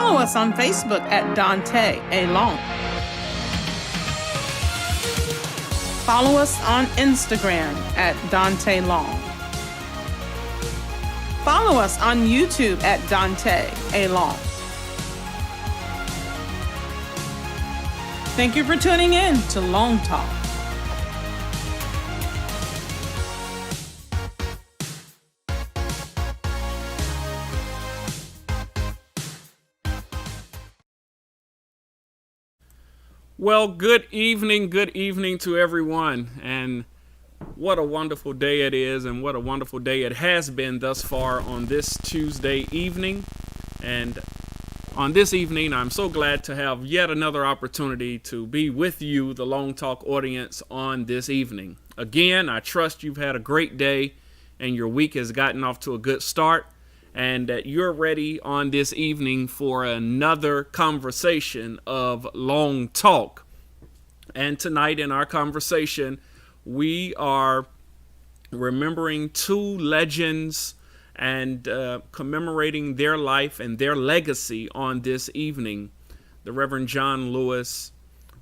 Follow us on Facebook at Daunta A. Long. Follow us on Instagram at Daunta Long. Follow us on YouTube at Daunta A. Long. Thank you for tuning in to Long Talk. Well, good evening to everyone, and what a wonderful day it is, and what a wonderful day it has been thus far on this Tuesday evening. And on this evening, I'm so glad to have yet another opportunity to be with you, the Long Talk audience, on this evening. Again, I trust you've had a great day and your week has gotten off to a good start, and that you're ready on this evening for another conversation of Long Talk. And tonight in our conversation, we are remembering two legends and commemorating their life and their legacy on this evening. The Reverend John Lewis,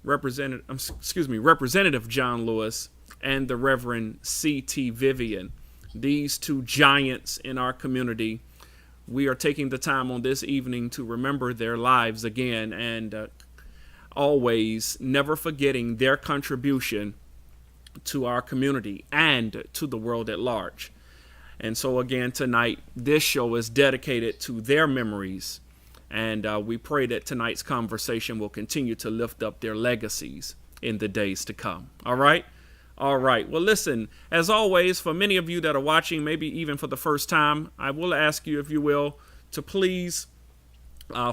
Representative John Lewis, and the Reverend C.T. Vivian. These two giants in our community. We are taking the time on this evening to remember their lives again, and always never forgetting their contribution to our community and to the world at large. And so again, tonight, this show is dedicated to their memories, and we pray that tonight's conversation will continue to lift up their legacies in the days to come. All right? All right. Well, listen, as always, for many of you that are watching, maybe even for the first time, I will ask you, if you will, to please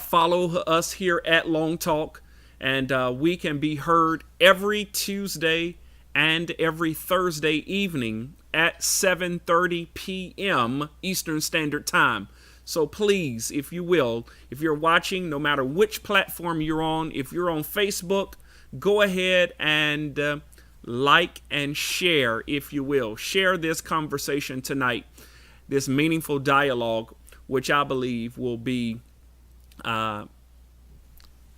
follow us here at Long Talk. And we can be heard every Tuesday and every Thursday evening at 7:30 p.m. Eastern Standard Time. So please, if you will, if you're watching, no matter which platform you're on, if you're on Facebook, go ahead and like and share, if you will. Share this conversation tonight, this meaningful dialogue, which I believe will be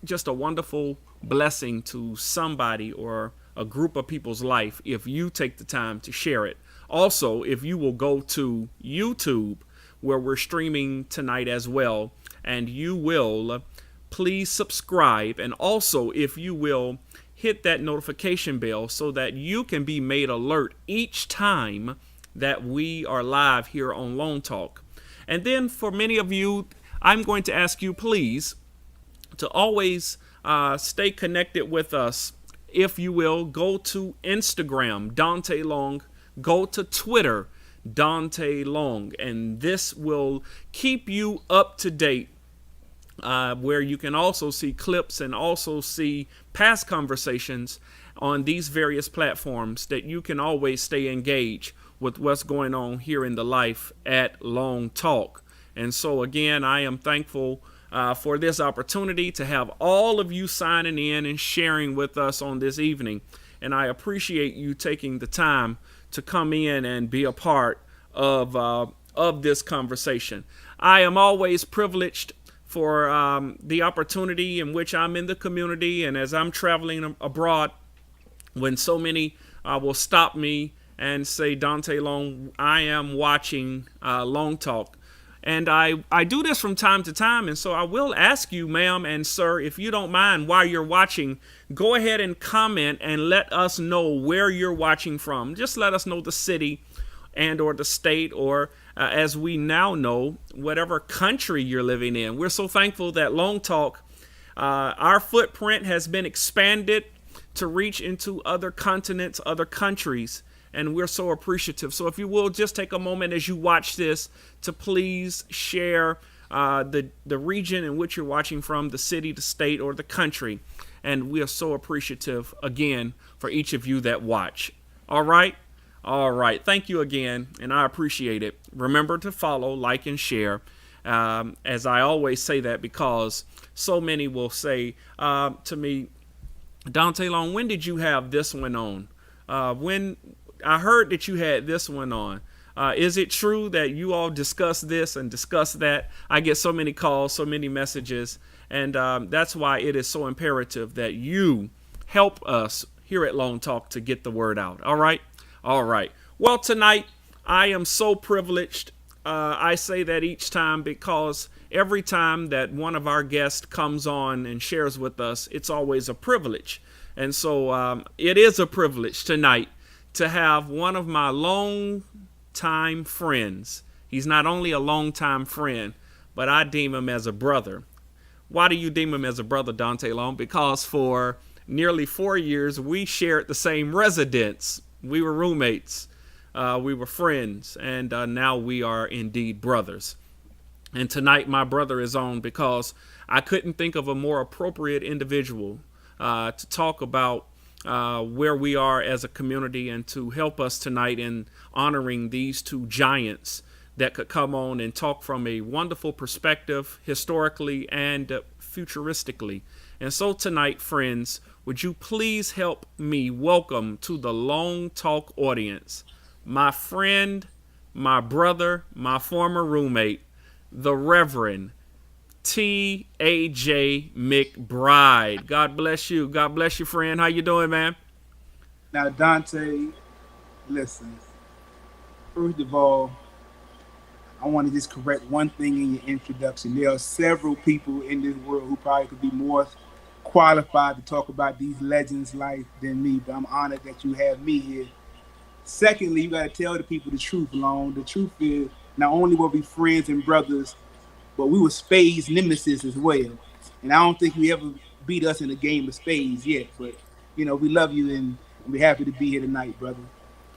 just a wonderful blessing to somebody or a group of people's life if you take the time to share it. Also, if you will go to YouTube, where we're streaming tonight as well, and you will please subscribe, and also if you will hit that notification bell so that you can be made alert each time that we are live here on Long Talk. And then for many of you, I'm going to ask you, please, to always stay connected with us. If you will, go to Instagram, Daunta Long, go to Twitter, Daunta Long, and this will keep you up to date, where you can also see clips and also see past conversations on these various platforms, that you can always stay engaged with what's going on here in the life at Long Talk. And so again, I am thankful for this opportunity to have all of you signing in and sharing with us on this evening. And I appreciate you taking the time to come in and be a part of this conversation. I am always privileged for the opportunity in which I'm in the community, and as I'm traveling abroad, when so many will stop me and say, Daunta Long, I am watching Long Talk. And I do this from time to time, and so I will ask you, ma'am and sir, if you don't mind, while you're watching, go ahead and comment and let us know where you're watching from. Just let us know the city and or the state, or as we now know, whatever country you're living in. We're so thankful that Long Talk, our footprint has been expanded to reach into other continents, other countries, and we're so appreciative. So if you will, just take a moment as you watch this to please share the region in which you're watching from, the city, the state, or the country. And we are so appreciative, again, for each of you that watch. All right? All right. Thank you again, and I appreciate it. Remember to follow, like, and share. As I always say that, because so many will say to me, Daunta Long, when did you have this one on? When I heard that you had this one on. Is it true that you all discuss this and discuss that? I get so many calls, so many messages, and that's why it is so imperative that you help us here at Long Talk to get the word out. All right? All right. Well, tonight I am so privileged. I say that each time because every time that one of our guests comes on and shares with us, it's always a privilege. And so it is a privilege tonight to have one of my long-time friends. He's not only a long-time friend, but I deem him as a brother. Why do you deem him as a brother, Daunta Long? Because for nearly 4 years, we shared the same residence. We were roommates. We were friends. And now we are indeed brothers. And tonight, my brother is on because I couldn't think of a more appropriate individual to talk about where we are as a community and to help us tonight in honoring these two giants that could come on and talk from a wonderful perspective, historically and futuristically. And so tonight, friends, would you please help me welcome to the Long Talk audience my friend, my brother, my former roommate, the Reverend T.A.J. McBride. God bless you. God bless you, friend. How you doing, man? Now, Daunta, listen. First of all, I want to just correct one thing in your introduction. There are several people in this world who probably could be more qualified to talk about these legends' life than me, but I'm honored that you have me here. Secondly, you got to tell the people the truth, Long. The truth is, not only were we friends and brothers, but we were spades nemesis as well. And I don't think you ever beat us in a game of spades yet. But, we love you and we're happy to be here tonight, brother.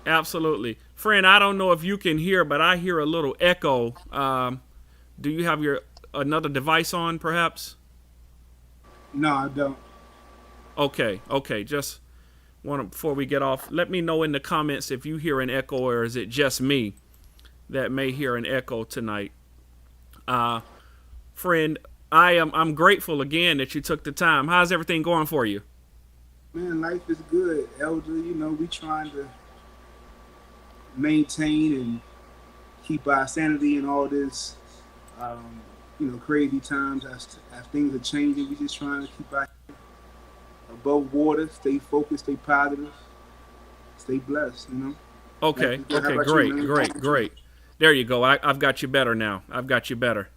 Absolutely. Friend, I don't know if you can hear, but I hear a little echo. Do you have your another device on, perhaps? No, I don't. Okay. Just before we get off, let me know in the comments if you hear an echo or is it just me that may hear an echo tonight. Friend, I'm grateful again that you took the time. How's everything going for you? Man, life is good, Elder. We trying to maintain and keep our sanity in all this, crazy times as things are changing. We just trying to keep our head above water, stay focused, stay positive, stay blessed. Okay, great. There you go. I've got you better now. I've got you better.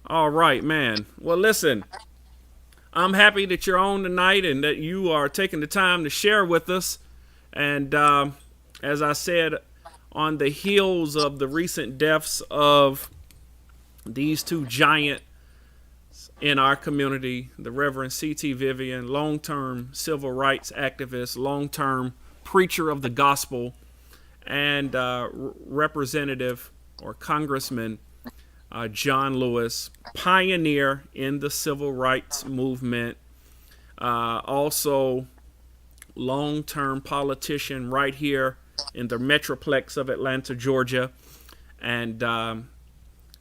All right, man. Well, listen, I'm happy that you're on tonight and that you are taking the time to share with us. And as I said, on the heels of the recent deaths of these two giants in our community, the Reverend C.T. Vivian, long-term civil rights activist, long-term preacher of the gospel, and Representative or Congressman John Lewis, pioneer in the civil rights movement, also long-term politician right here in the Metroplex of Atlanta, Georgia, and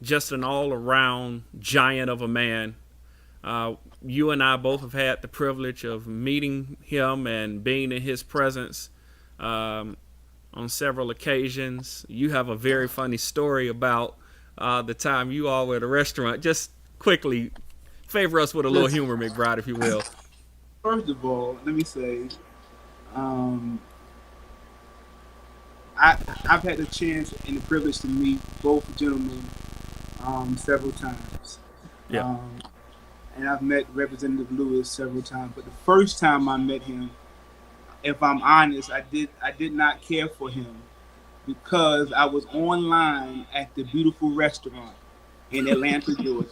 just an all-around giant of a man. You and I both have had the privilege of meeting him and being in his presence on several occasions. You have a very funny story about the time you all were at a restaurant. Just quickly, favor us with a little humor, McBride, if you will. First of all, let me say, I've had the chance and the privilege to meet both gentlemen several times. Yeah. And I've met Representative Lewis several times. But the first time I met him, if I'm honest, I did not care for him because I was online at the beautiful restaurant in Atlanta, Georgia.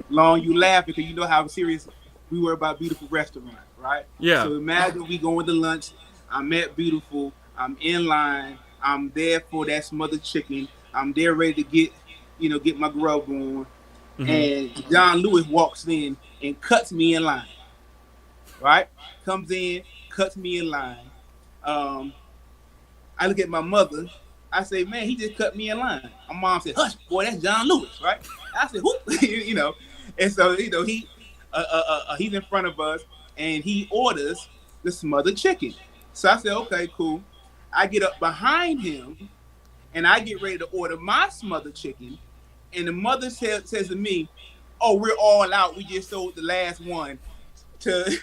Long, you laugh because you know how serious we were about beautiful restaurant, right? Yeah. So imagine we going to lunch. I'm at Beautiful. I'm in line. I'm there for that smothered chicken. I'm there ready to get my grub on. Mm-hmm. And John Lewis walks in and cuts me in line. Right? Comes in, cuts me in line. I look at my mother. I say, man, he just cut me in line. My mom said, hush, boy, that's John Lewis, right? I said, whoop, And so, he's in front of us, and he orders the smothered chicken. So I said, okay, cool. I get up behind him, and I get ready to order my smothered chicken, and the mother says to me, "Oh, we're all out. We just sold the last one." To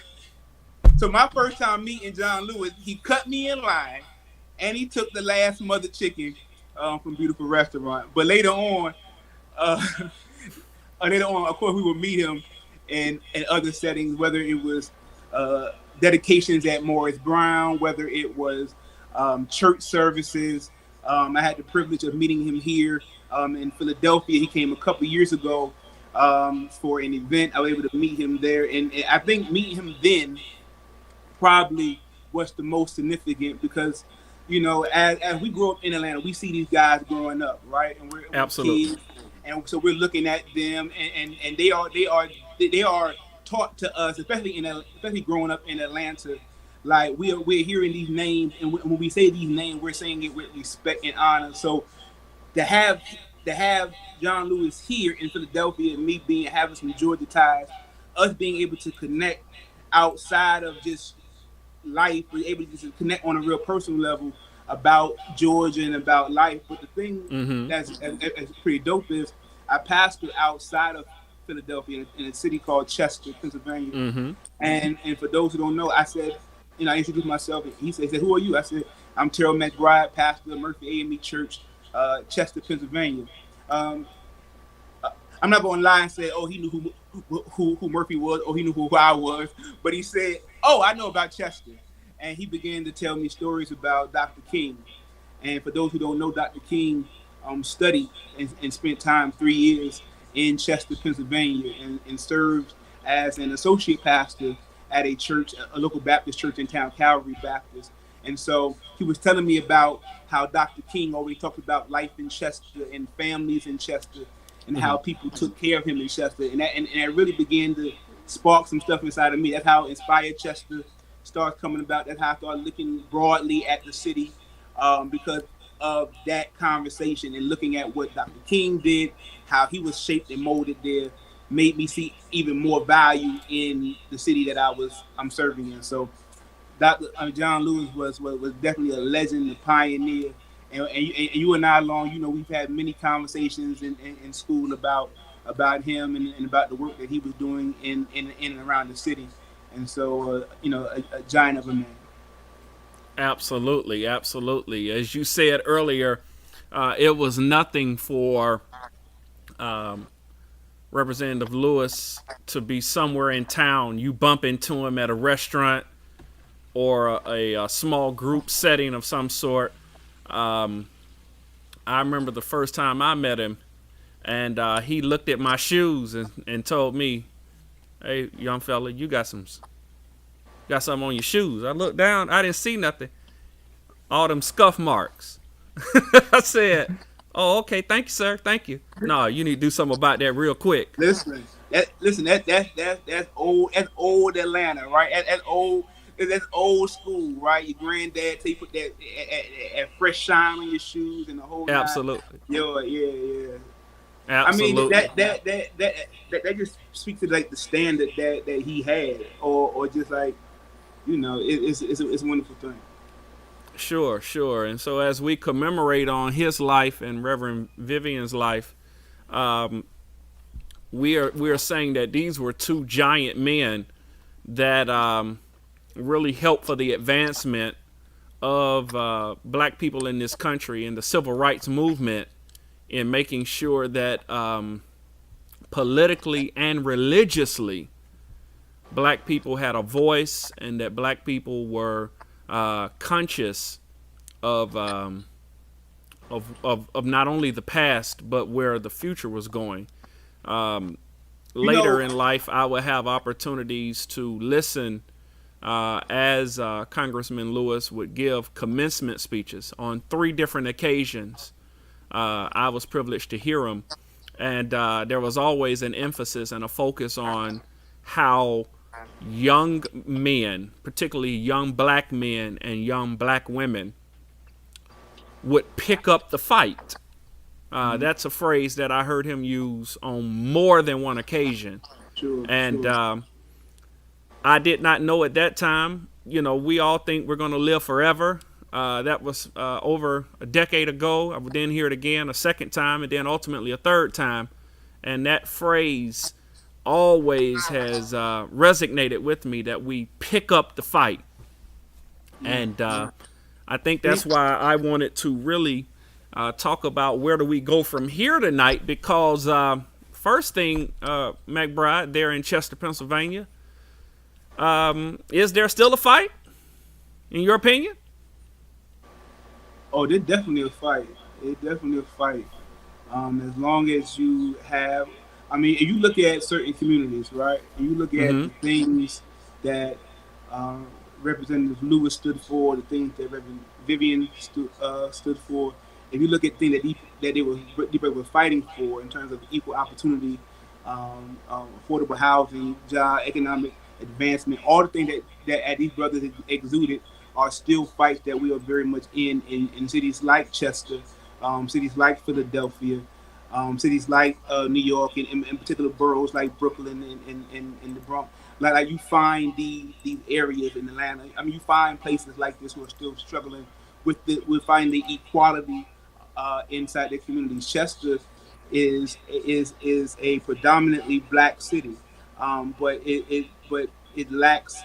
So my first time meeting John Lewis, he cut me in line, and he took the last smothered chicken from Beautiful Restaurant. But uh, later on, of course, we would meet him in other settings, whether it was dedications at Morris Brown, whether it was church services. I had the privilege of meeting him here in Philadelphia. He came a couple years ago for an event. I was able to meet him there, and I think meeting him then probably was the most significant because, as we grow up in Atlanta, we see these guys growing up, right? And we're Absolutely. kids, and so we're looking at them, and they are taught to us, especially growing up in Atlanta. Like we're hearing these names, and when we say these names, we're saying it with respect and honor. So to have John Lewis here in Philadelphia, and me having some Georgia ties, us being able to connect outside of just life, we're able to connect on a real personal level about Georgia and about life. But the thing that's pretty dope is I pastored outside of Philadelphia in a city called Chester, Pennsylvania. And for those who don't know, I said, I introduced myself. And he said, "Who are you?" I said, "I'm Terrell McBride, pastor of Murphy AME Church, Chester, Pennsylvania." I'm not going to lie and say, "Oh, he knew who Murphy was, or he knew who I was," but he said, "Oh, I know about Chester," and he began to tell me stories about Dr. King. And for those who don't know, Dr. King studied and spent time 3 years in Chester, Pennsylvania, and served as an associate pastor at a church, a local Baptist church in town, Calvary Baptist. And so he was telling me about how Dr. King always talked about life in Chester and families in Chester, and how people took care of him in Chester. And that really began to spark some stuff inside of me. That's how Inspired Chester started coming about. That's how I started looking broadly at the city because of that conversation, and looking at what Dr. King did, how he was shaped and molded there, made me see even more value in the city that I'm serving in. So John Lewis was definitely a legend, a pioneer. And you and I, we've had many conversations in school about him and about the work that he was doing in and around the city. And so, a giant of a man. Absolutely, absolutely. As you said earlier, it was nothing for Representative Lewis to be somewhere in town. You bump into him at a restaurant or a small group setting of some sort. I remember the first time I met him, and he looked at my shoes and told me, "Hey, young fella, you got something on your shoes." I looked down, I didn't see nothing. All them scuff marks. I said, "Oh, okay, thank you, sir, thank you." No, you need to do something about that real quick. That's old. That's old Atlanta, right? That's old school, right? Your granddad tell you put that fresh shine on your shoes and the whole. Absolutely. Yeah. Absolutely. I mean, that just speaks to like the standard that he had, or just like, it's a wonderful thing. Sure. And so as we commemorate on his life and Reverend Vivian's life, we are saying that these were two giant men that really helped for the advancement of black people in this country and the civil rights movement, in making sure that politically and religiously black people had a voice, and that black people were conscious of not only the past but where the future was going. Later in life, I will have opportunities to listen as Congressman Lewis would give commencement speeches on 3 different occasions. I was privileged to hear him, and there was always an emphasis and a focus on how young men, particularly young black men and young black women, would pick up the fight. That's a phrase that I heard him use on more than one occasion. Sure. I did not know at that time. We all think we're going to live forever. That was over a decade ago. I would then hear it again a second time, and then ultimately a third time. And that phrase always has resonated with me, that we pick up the fight. And I think that's why I wanted to really talk about where do we go from here tonight, because first thing, McBride, there in Chester, Pennsylvania, is there still a fight, in your opinion? Oh, there's definitely a fight. It's definitely a fight. As long as you have, I mean, if you look at certain communities, right, and you look at the things that Representative Lewis stood for, the things that Reverend Vivian stood for, if you look at things that they were fighting for in terms of equal opportunity, affordable housing, job, economic advancement, all the things that these brothers exuded are still fights that we are very much in cities like Chester, cities like Philadelphia, cities like New York, and in particular boroughs like Brooklyn and the Bronx. Like you find these areas in Atlanta. I mean, you find places like this who are still struggling with finding the equality inside their communities. Chester is a predominantly black city, but it lacks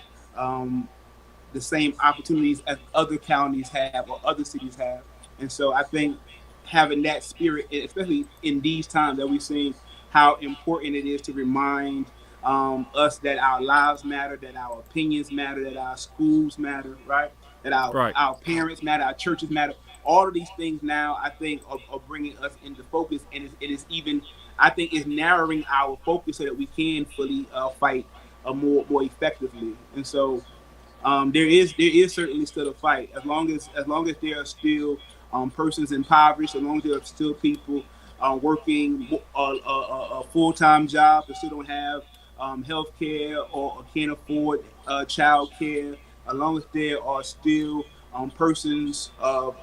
the same opportunities as other counties have or other cities have. And so I think having that spirit, especially in these times that we're seeing how important it is to remind us that our lives matter, that our opinions matter, that our schools matter, right? That our parents matter, our churches matter. All of these things now, I think, are bringing us into focus, and it is even, I think, is narrowing our focus so that we can fully fight more effectively. And so there is certainly still a fight, as long as there are still persons impoverished, as long as there are still people working a full-time job that still don't have health care or can't afford child care, as long as there are still persons of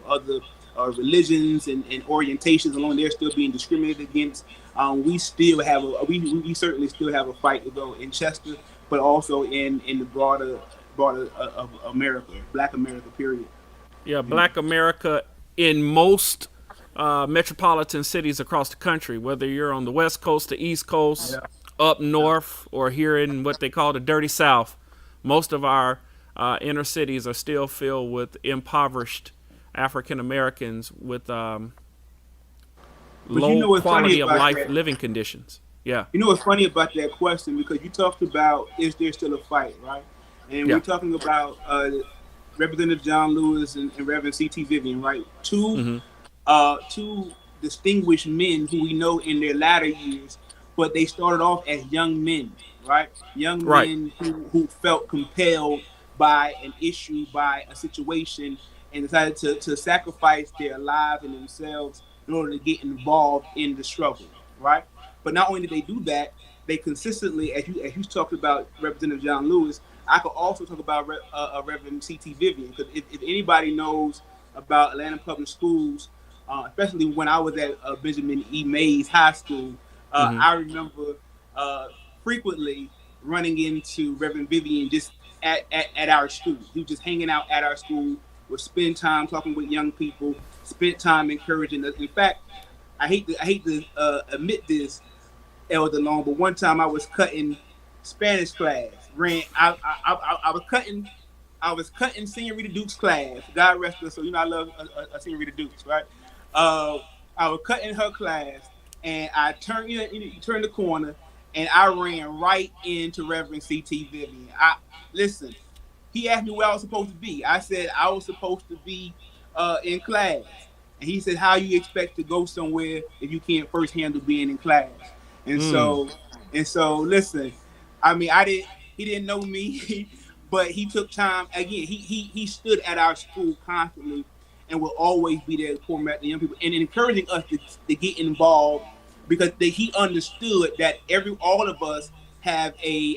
other religions and orientations, as long as they're still being discriminated against, we still have we certainly still have a fight to go in Chester, but also in the broader of America, Black America, period. Yeah, Black America in most metropolitan cities across the country, whether you're on the West Coast, the East Coast, up north, or here in what they call the Dirty South. Most of our inner cities are still filled with impoverished African Americans with low quality of life living conditions. Yeah. You know what's funny about that question? Because you talked about, is there still a fight, right? And we're talking about Representative John Lewis and Reverend C.T. Vivian, right? Two distinguished men who we know in their latter years, but they started off as young men, right? Young men who felt compelled by an issue, by a situation, and decided to sacrifice their lives and themselves in order to get involved in the struggle, right? But not only did they do that, they consistently, as you talked about Representative John Lewis, I could also talk about Reverend C.T. Vivian, because if anybody knows about Atlanta Public Schools, especially when I was at Benjamin E. Mays High School, I remember frequently running into Reverend Vivian just at our school. He was just hanging out at our school, would spend time talking with young people, spent time encouraging us. In fact, I hate to admit this, Elder Long, but one time I was cutting Spanish class. I was cutting Senorita Duke's class. God rest her. So I love Senorita Dukes, right? I was cutting her class, and I turned you turn the corner, and I ran right into Reverend C.T. Vivian. Listen. He asked me where I was supposed to be. I said I was supposed to be in class. And he said, how you expect to go somewhere if you can't first handle being in class? And so listen, I mean, he didn't know me, but he took time. Again, he stood at our school constantly and will always be there to pour back the young people and encouraging us to get involved, because he understood that all of us have a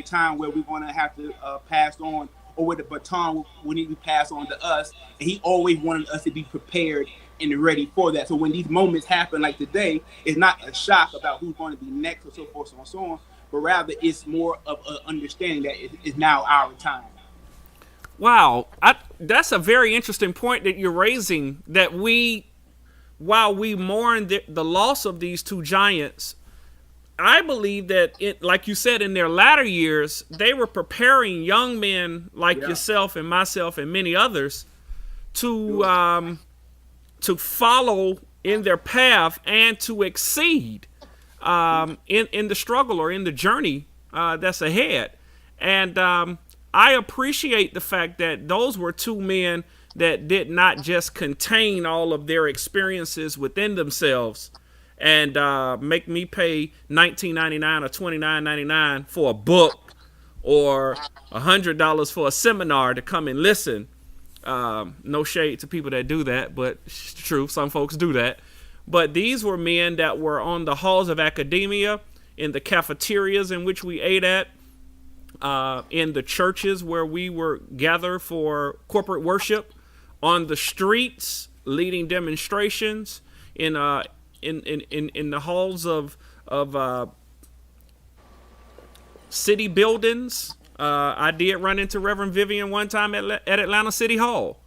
time where we're going to have to pass on, or where the baton will need to be passed on to us. And he always wanted us to be prepared and ready for that. So when these moments happen like today, it's not a shock about who's going to be next or so forth and so on, but rather it's more of an understanding that it's now our time. Wow, that's a very interesting point that you're raising. That while we mourn the loss of these two giants, I believe that it, like you said, in their latter years, they were preparing young men like Yeah. yourself and myself and many others to Sure. follow in their path and to exceed in the struggle or in the journey that's ahead. And I appreciate the fact that those were two men that did not just contain all of their experiences within themselves and make me pay $19.99 or $29.99 for a book or $100 for a seminar to come and listen. No shade to people that do that, but it's true. Some folks do that. But these were men that were on the halls of academia, in the cafeterias in which we ate at, in the churches where we were gathered for corporate worship, on the streets leading demonstrations, in the halls of city buildings. I did run into Reverend Vivian one time at Atlanta City Hall,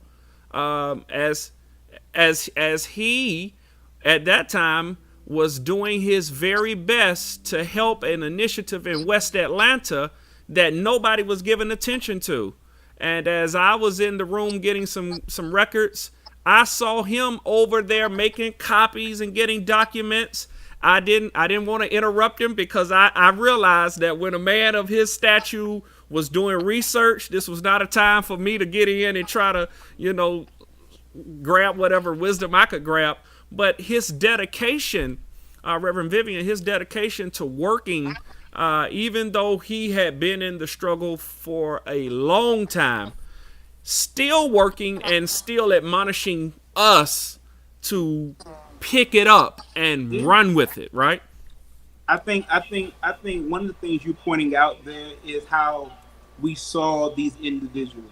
as he at that time was doing his very best to help an initiative in West Atlanta that nobody was giving attention to. And as I was in the room getting some records, I saw him over there making copies and getting documents. I didn't want to interrupt him because I realized that when a man of his stature was doing research, this was not a time for me to get in and try to, grab whatever wisdom I could grab. But his dedication, Reverend Vivian, his dedication to working, even though he had been in the struggle for a long time, still working and still admonishing us to pick it up and run with it, right? I think one of the things you're pointing out there is how we saw these individuals,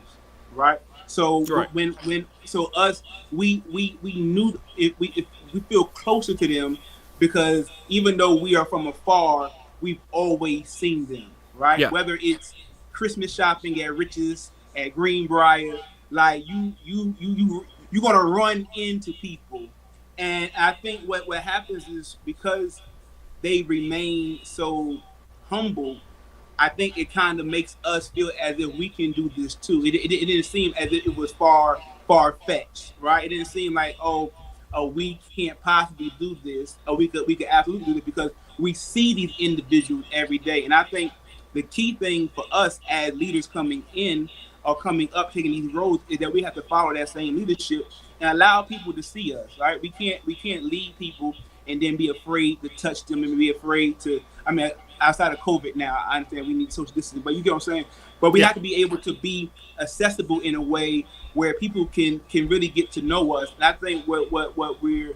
right? So Right. when so us we knew if we feel closer to them because even though we are from afar, we've always seen them, right? Yeah. Whether it's Christmas shopping at Rich's, at Greenbrier, like you're gonna run into people, and I think what happens is because they remain so humble, I think it kind of makes us feel as if we can do this too. It didn't seem as if it was far fetched, right? It didn't seem like we can't possibly do this, or we could absolutely do this because we see these individuals every day. And I think the key thing for us as leaders coming in or coming up, taking these roles, is that we have to follow that same leadership and allow people to see us, right? We can't lead people and then be afraid to touch them and be afraid to. I mean, outside of COVID now, I understand we need social distancing, but you get what I'm saying. But we Yeah. have to be able to be accessible in a way where people can really get to know us. And I think what we're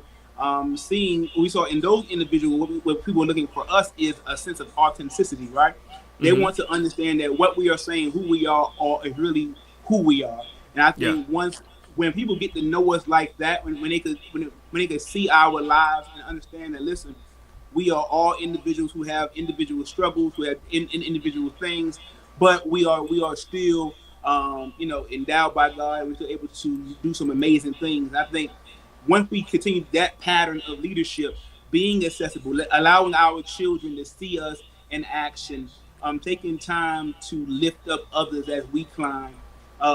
seeing, we saw in those individuals, what people are looking for us is a sense of authenticity, right? They want to understand that what we are saying, who we are is really who we are. And I think when people get to know us like that, when they could see our lives and understand that, listen, we are all individuals who have individual struggles, who have individual things, but we are still endowed by God, and we're still able to do some amazing things. I think once we continue that pattern of leadership, being accessible, allowing our children to see us in action, taking time to lift up others as we climb,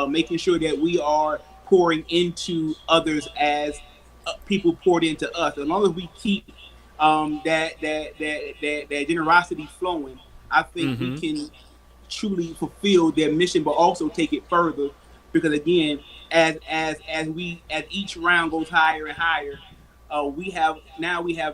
making sure that we are pouring into others as people poured into us. As long as we keep that generosity flowing, I think we can truly fulfill their mission, but also take it further. Because again, as each round goes higher and higher, we have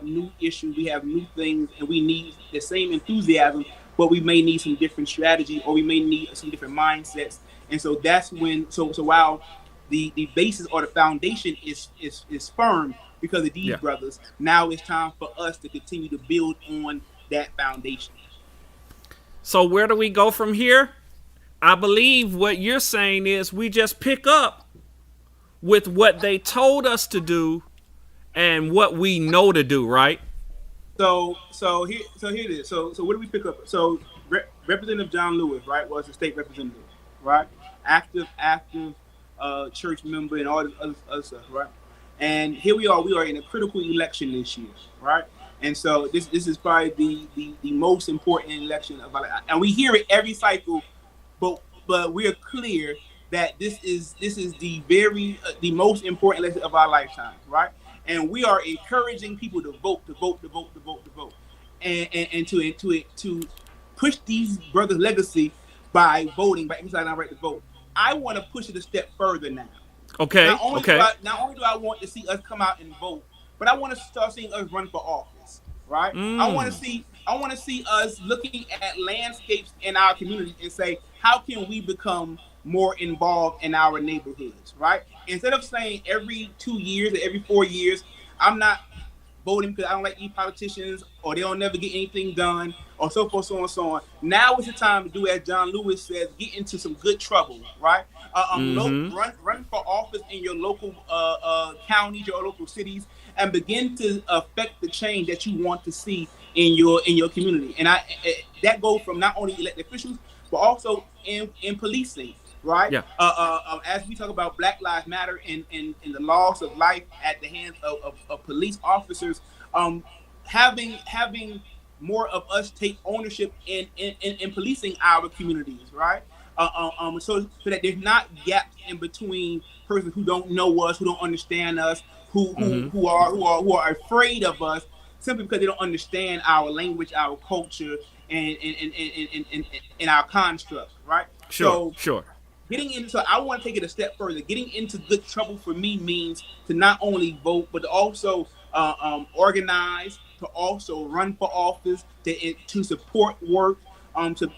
new issues, we have new things, and we need the same enthusiasm, but we may need some different strategy, or we may need some different mindsets. And so that's when while the basis or the foundation is firm because of these Yeah. brothers, now it's time for us to continue to build on that foundation. So where do we go from here? I believe what you're saying is we just pick up with what they told us to do and what we know to do, right? So here it is. So what do we pick up? So Representative John Lewis, right, was the state representative, right? Active church member and all this other stuff, right? And here we are in a critical election this year, right? And so this is probably the most important election of our life. And we hear it every cycle, but we are clear that this is the most important election of our lifetime, right? And we are encouraging people to vote, to vote, to vote, to vote, to vote, and to push these brothers' legacy by voting, by exercising our right to vote. I want to push it a step further now. Okay. Not only do I want to see us come out and vote, but I want to start seeing us run for office, right? I want to see us looking at landscapes in our community and say, how can we become more involved in our neighborhoods, right? Instead of saying every 2 years or every 4 years, I'm not voting because I don't like these politicians or they don't never get anything done or so forth, so on, so on. Now is the time to do as John Lewis says, get into some good trouble, right? Run for office in your local counties, your local cities, and begin to affect the change that you want to see in your community. And that goes from not only elected officials but also in policing, right? Yeah. As we talk about Black Lives Matter and the loss of life at the hands of police officers, having more of us take ownership in policing our communities, right? So that there's not gaps in between persons who don't know us, who don't understand us, who are afraid of us simply because they don't understand our language, our culture, and our construct, right? Sure. So I want to take it a step further. Getting into good trouble for me means to not only vote, but to also organize, to also run for office, to support work, to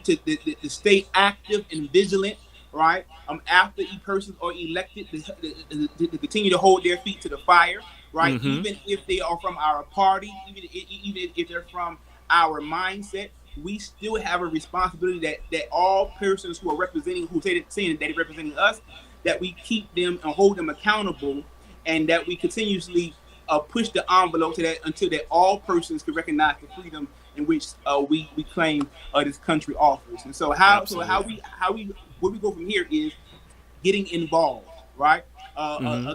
stay active and vigilant, right? After persons are elected, to continue to hold their feet to the fire, right? Even if they are from our party, even if they're from our mindset, we still have a responsibility that all persons who are representing, who saying that they're representing us, that we keep them and hold them accountable, and that we continuously push the envelope to that until that all persons can recognize the freedom in which we claim this country offers. And so where we go from here is getting involved, right?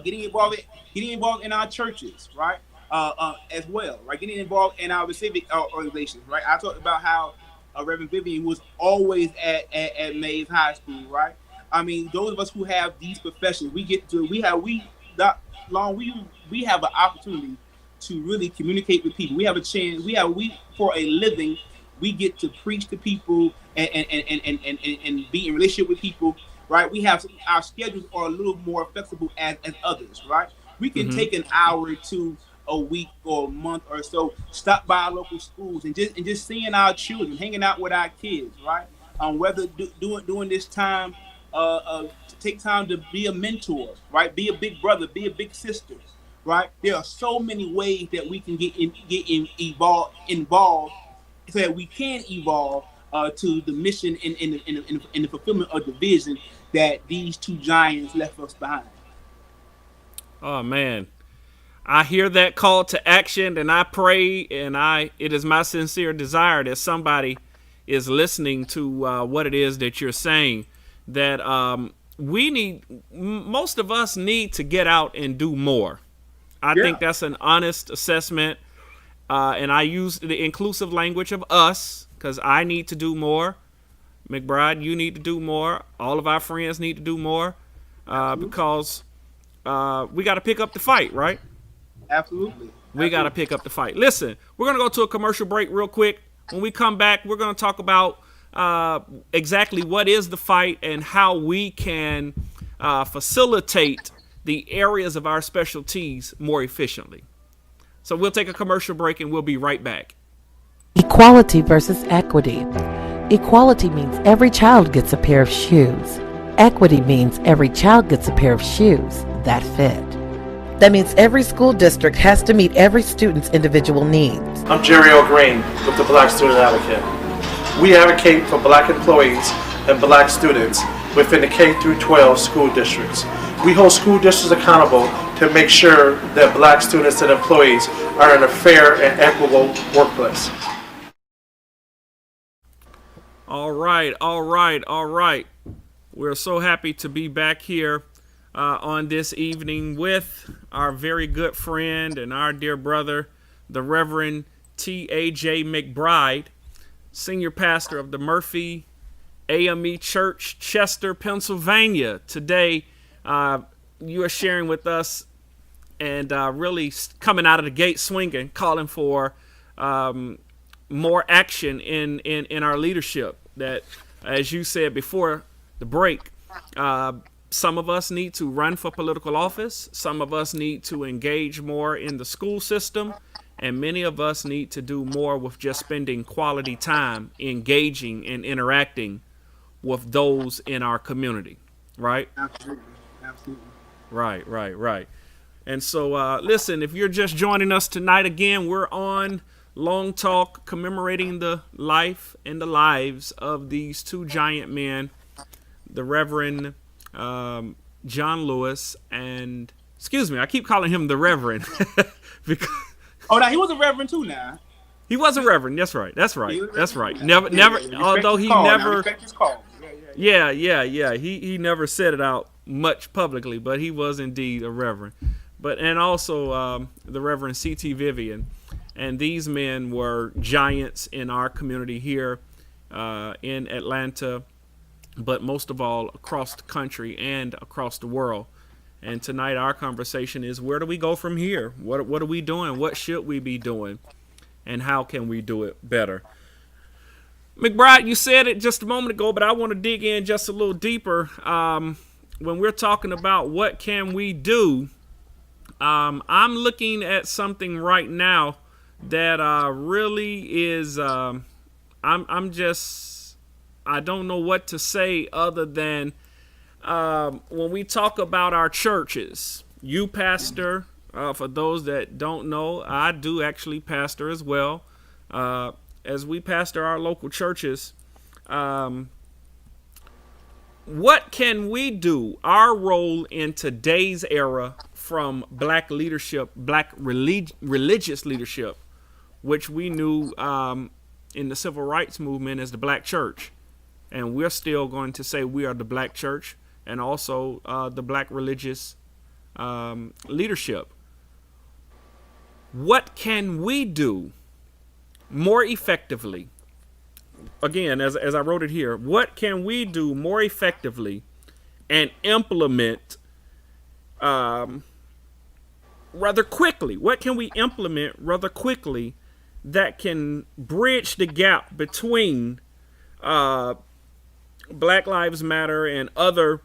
Getting involved in our churches, right? As well, right? Getting involved in our civic organizations, right? I talked about how Reverend Vivian was always at Mays High School, right? I mean, those of us who have these professions, we have an opportunity to really communicate with people. We have a chance. For a living, we get to preach to people and be in relationship with people, right? We have our schedules are a little more flexible as others, right? We can take an hour or two a week or a month or so, stop by our local schools and just seeing our children, hanging out with our kids, right? Whether during this time, to take time to be a mentor, right? Be a big brother, be a big sister, right? There are so many ways that we can get involved, so that we can evolve to the mission in the fulfillment of the vision that these two giants left us behind. Oh man, I hear that call to action, and I pray, and it is my sincere desire that somebody is listening to what it is that you're saying, that most of us need to get out and do more. I think that's an honest assessment, and I use the inclusive language of us, because I need to do more. McBride, you need to do more. All of our friends need to do more, because we got to pick up the fight, right? Absolutely. We got to pick up the fight. Listen, we're going to go to a commercial break real quick. When we come back, we're going to talk about exactly what is the fight and how we can facilitate the areas of our specialties more efficiently. So we'll take a commercial break and we'll be right back. Equality versus equity. Equality means every child gets a pair of shoes. Equity means every child gets a pair of shoes that fit. That means every school district has to meet every student's individual needs. I'm Jerry O'Green with the Black Student Advocate. We advocate for Black employees and Black students within the K-12 school districts. We hold school districts accountable to make sure that Black students and employees are in a fair and equitable workplace. All right. We're so happy to be back here on this evening with our very good friend and our dear brother, the Reverend T.A.J. McBride, Senior Pastor of the Murphy AME Church, Chester, Pennsylvania. Today, you are sharing with us and really coming out of the gate swinging, calling for more action in our leadership. That, as you said before the break, some of us need to run for political office. Some of us need to engage more in the school system. And many of us need to do more with just spending quality time engaging and interacting with those in our community. Right? Absolutely. Absolutely. Right. And so, listen, if you're just joining us tonight, again, we're on Long Talk, commemorating the life and the lives of these two giant men, the Reverend John Lewis and, excuse me, I keep calling him the Reverend. because now he was a reverend too now. He was a reverend. That's right. Never. Although he never. Respect his call. Yeah. He never said it out much publicly, but he was indeed a reverend. And also the Reverend C.T. Vivian. And these men were giants in our community here in Atlanta, but most of all across the country and across the world. And tonight our conversation is, where do we go from here? What are we doing? What should we be doing? And how can we do it better? McBride, you said it just a moment ago, but I want to dig in just a little deeper. When we're talking about what can we do, I'm looking at something right now that really is, I don't know what to say other than when we talk about our churches, you pastor, for those that don't know, I do actually pastor as well. As we pastor our local churches, what can we do? Our role in today's era from black leadership, black religious leadership, which we knew in the civil rights movement as the black church. And we're still going to say we are the black church and also the black religious leadership. What can we do more effectively? Again, as I wrote it here, what can we do more effectively and implement rather quickly? What can we implement rather quickly that can bridge the gap between Black Lives Matter and other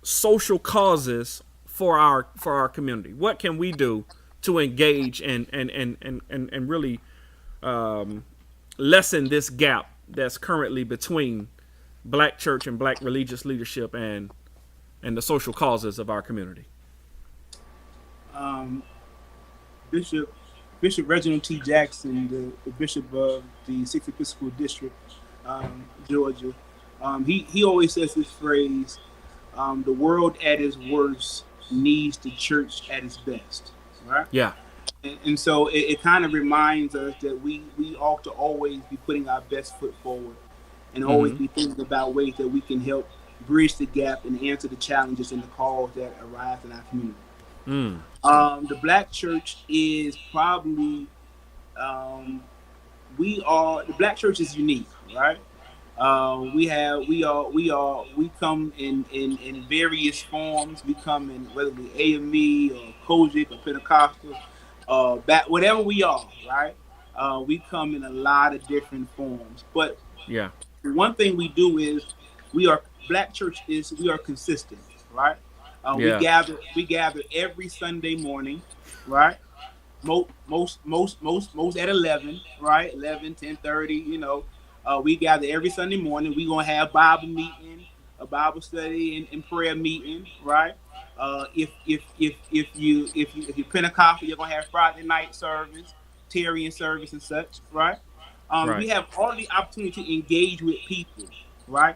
social causes for our community? What can we do to engage and really lessen this gap that's currently between black church and black religious leadership and the social causes of our community? Bishop Reginald T. Jackson, the Bishop of the 6th Episcopal District, Georgia, he always says this phrase, the world at its worst needs the church at its best, right? Yeah. And so it kind of reminds us that we ought to always be putting our best foot forward and always be thinking about ways that we can help bridge the gap and answer the challenges and the calls that arise in our community. The black church is probably, the black church is unique, right? We come in various forms. We come in whether we AME or Kojic or Pentecostal, whatever we are, right? We come in a lot of different forms. But yeah, one thing we do is we are consistent, right? We gather every Sunday morning, right? Most at 11, right? 11, 10:30, we gather every Sunday morning. We're gonna have Bible meeting, a Bible study and prayer meeting, right? If you're Pentecostal, you're gonna have Friday night service, Tarian service and such, right? We have all the opportunity to engage with people, right?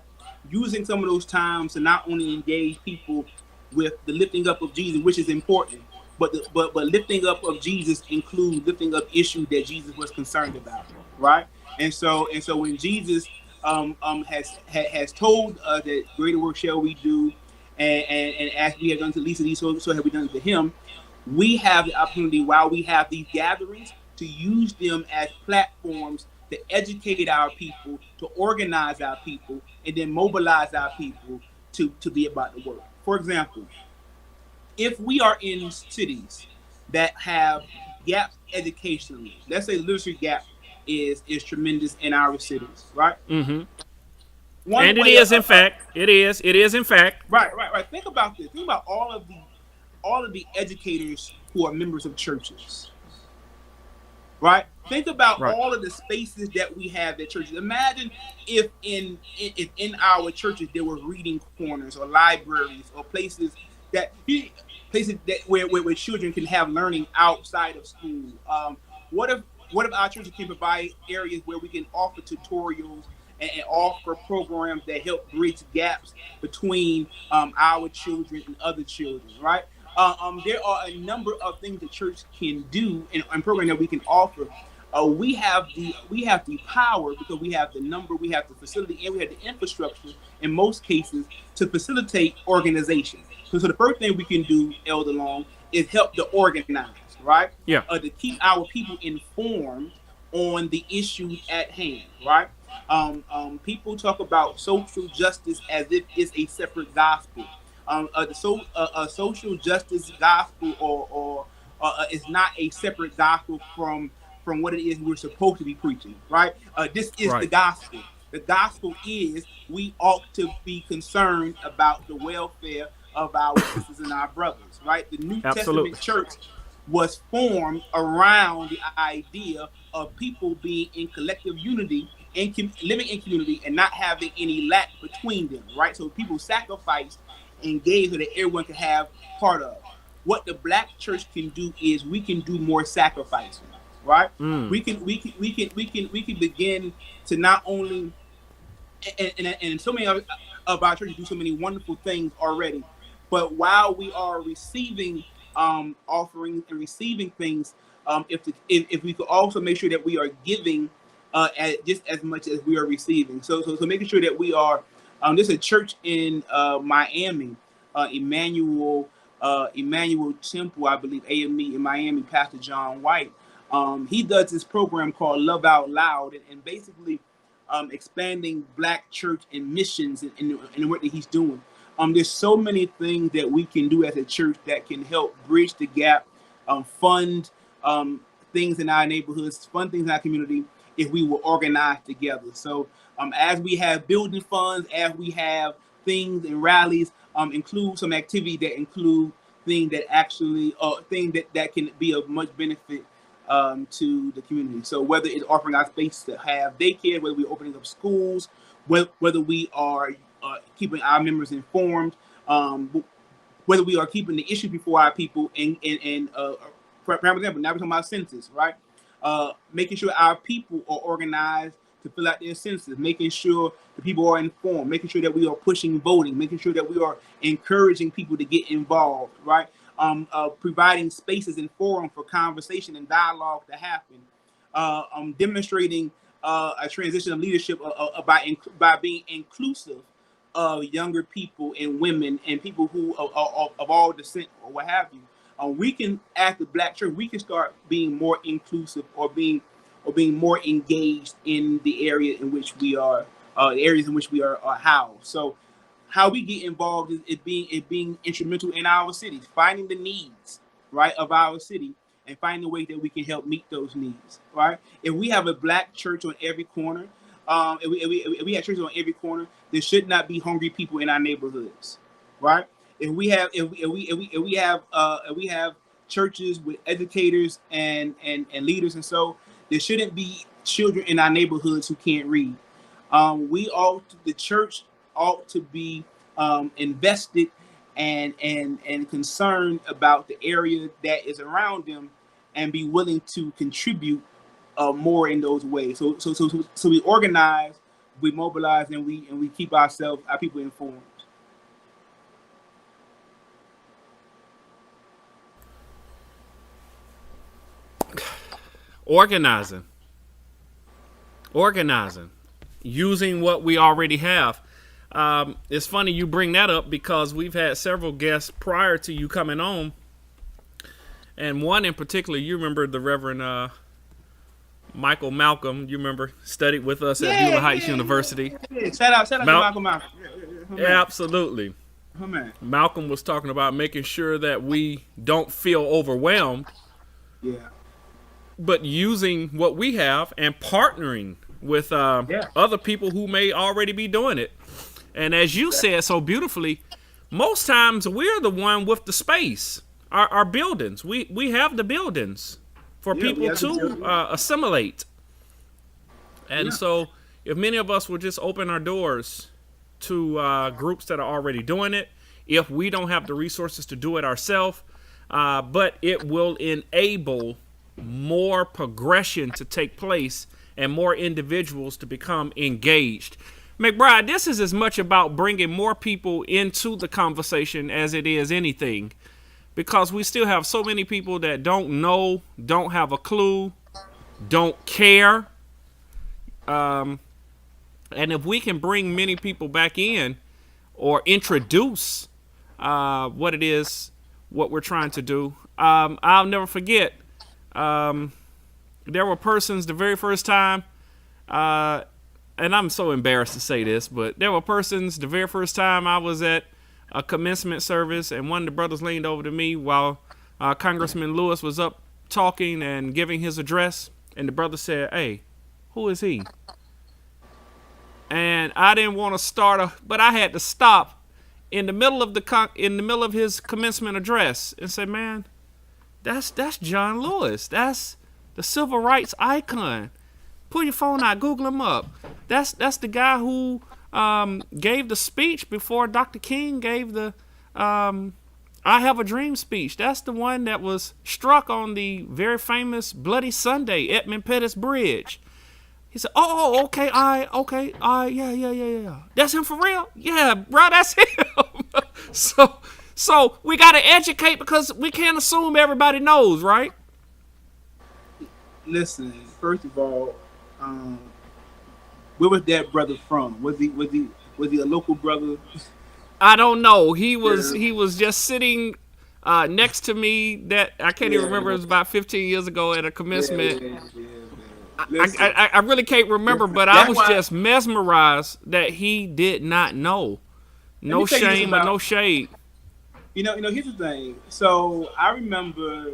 Using some of those times to not only engage people with the lifting up of Jesus, which is important, but lifting up of Jesus includes lifting up issues that Jesus was concerned about, right? And so when Jesus has told us that greater work shall we do, and as we have done to Lisa, so have we done to him. We have the opportunity while we have these gatherings to use them as platforms to educate our people, to organize our people, and then mobilize our people to be about the work. For example, if we are in cities that have gaps educationally, let's say the literacy gap is tremendous in our cities, right? One And it way, is, in fact, it is. It is, in fact. right. Think about this. Think about all of the educators who are members of churches, right? Think about Right. all of the spaces that we have at churches. Imagine if in our churches there were reading corners or libraries or that places that where children can have learning outside of school. What if what if our churches can provide areas where we can offer tutorials and offer programs that help bridge gaps between our children and other children, right? There are a number of things the church can do and programs that we can offer. We have the power because we have the number, we have the facility, and we have the infrastructure in most cases to facilitate organization. So the first thing we can do, Elder Long, is help to organize, right? Yeah. To keep our people informed on the issues at hand, right? People talk about social justice as if it's a separate gospel. A social justice gospel or is not a separate gospel from what it is we're supposed to be preaching, right? This is the Right. gospel. The gospel is we ought to be concerned about the welfare of our sisters and our brothers, right? The New Absolutely. Testament church was formed around the idea of people being in collective unity and living in community and not having any lack between them, right? So people sacrificed and gave so that everyone could have part of. What the black church can do is we can do more sacrificing, right? We can begin to not only and so many of our churches do so many wonderful things already. But while we are receiving offerings and receiving things, if we could also make sure that we are giving just as much as we are receiving. So making sure that we are. There's a church in Miami, Emmanuel Temple, I believe, AME in Miami, Pastor John White. He does this program called Love Out Loud, and basically expanding black church and missions and the work that he's doing. There's so many things that we can do as a church that can help bridge the gap, fund things in our neighborhoods, fund things in our community if we were organized together. So as we have building funds, as we have things and rallies, include some activity that include things that actually things that can be of much benefit to the community. So whether it's offering our space to have daycare, whether we're opening up schools, whether we are keeping our members informed, whether we are keeping the issue before our people, and for example, now we're talking about census, right? Making sure our people are organized to fill out their census, making sure the people are informed, making sure that we are pushing voting, making sure that we are encouraging people to get involved, right? Providing spaces and forum for conversation and dialogue to happen, demonstrating a transition of leadership by being inclusive of younger people and women and people who of all descent or what have you. We can, as the black church, we can start being more inclusive or being more engaged in the area in which we are, the areas in which we are housed. So how we get involved is being instrumental in our cities, finding the needs, right, of our city and finding ways that we can help meet those needs, right? If we have a black church on every corner, if we have churches on every corner, there should not be hungry people in our neighborhoods, right? If we have churches with educators and leaders, and so there shouldn't be children in our neighborhoods who can't read. The church ought to be invested and concerned about the area that is around them, and be willing to contribute more in those ways. So we organize, we mobilize, and we keep our people informed. Organizing. using what we already have. It's funny you bring that up because we've had several guests prior to you coming on, and one in particular, you remember the Reverend Michael Malcolm. You remember studied with us at Beulah Heights University. Yeah. Shout out to Malcolm. Yeah, absolutely. Oh, man. Malcolm was talking about making sure that we don't feel overwhelmed, Yeah. but using what we have and partnering with other people who may already be doing it. And as you said so beautifully, most times we're the one with the space, our buildings. We have the buildings for people to assimilate. And so if many of us will just open our doors to groups that are already doing it, if we don't have the resources to do it ourselves, but it will enable more progression to take place and more individuals to become engaged. McBride, this is as much about bringing more people into the conversation as it is anything, because we still have so many people that don't know, don't have a clue, don't care. And if we can bring many people back in or introduce what it is, what we're trying to do, I'll never forget. There were persons the very first time, and I'm so embarrassed to say this, but there were persons the very first time I was at a commencement service, and one of the brothers leaned over to me while Congressman Lewis was up talking and giving his address, and the brother said, "Hey, who is he?" And I didn't want to but I had to stop in the middle of his commencement address and say, "Man, that's John Lewis. That's the civil rights icon. Pull your phone out, Google him up. That's the guy who gave the speech before Dr. King gave the I Have a Dream speech. That's the one that was struck on the very famous Bloody Sunday, Edmund Pettus Bridge." He said, okay, yeah. That's him for real? Yeah, bro, that's him. So we got to educate because we can't assume everybody knows, right? Listen, first of all, where was that brother from? Was he a local brother? I don't know. He was just sitting next to me. That I can't even remember. It was about 15 years ago at a commencement. I really can't remember, but I was just mesmerized that he did not know. No shame or no shade. You know, here's the thing. So I remember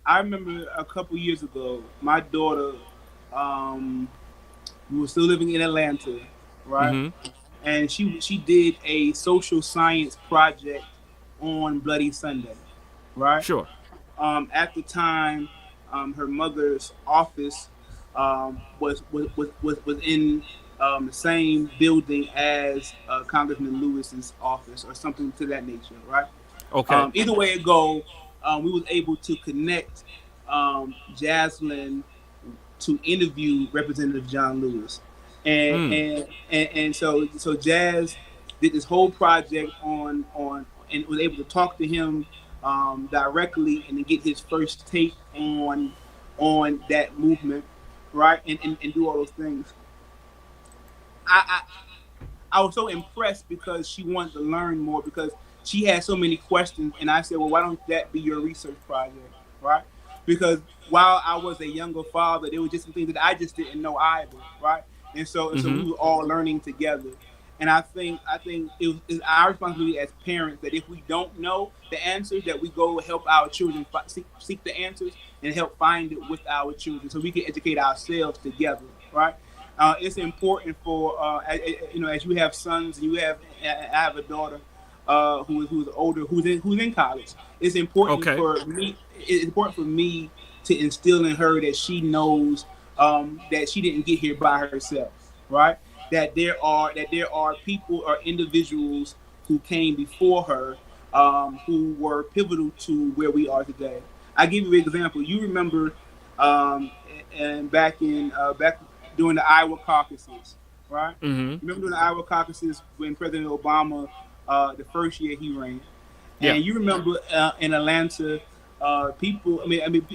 a couple years ago, my daughter, we were still living in Atlanta, right? Mm-hmm. And she did a social science project on Bloody Sunday, right? Sure. At the time, her mother's office was in the same building as Congressman Lewis's office or something to that nature, right? Okay. Either way it go, we was able to connect Jaslyn to interview Representative John Lewis, and so Jazz did this whole project on and was able to talk to him directly and to get his first take on that movement, right? And do all those things. I was so impressed because she wanted to learn more because she had so many questions, and I said, well, why don't that be your research project, right? Because while I was a younger father, there were just some things that I just didn't know either, right? And so we were all learning together. And I think it's our responsibility as parents that if we don't know the answers, that we go help our children seek the answers and help find it with our children, so we can educate ourselves together, right? It's important for as you have sons, and I have a daughter who's older, who's in college. It's important for me. It's important for me to instill in her that she knows that she didn't get here by herself, right? That there are people or individuals who came before her who were pivotal to where we are today. I give you an example. You remember, and back during the Iowa caucuses, right? Mm-hmm. Remember during the Iowa caucuses when President Obama, the first year he ran, and you remember in Atlanta, people. I mean,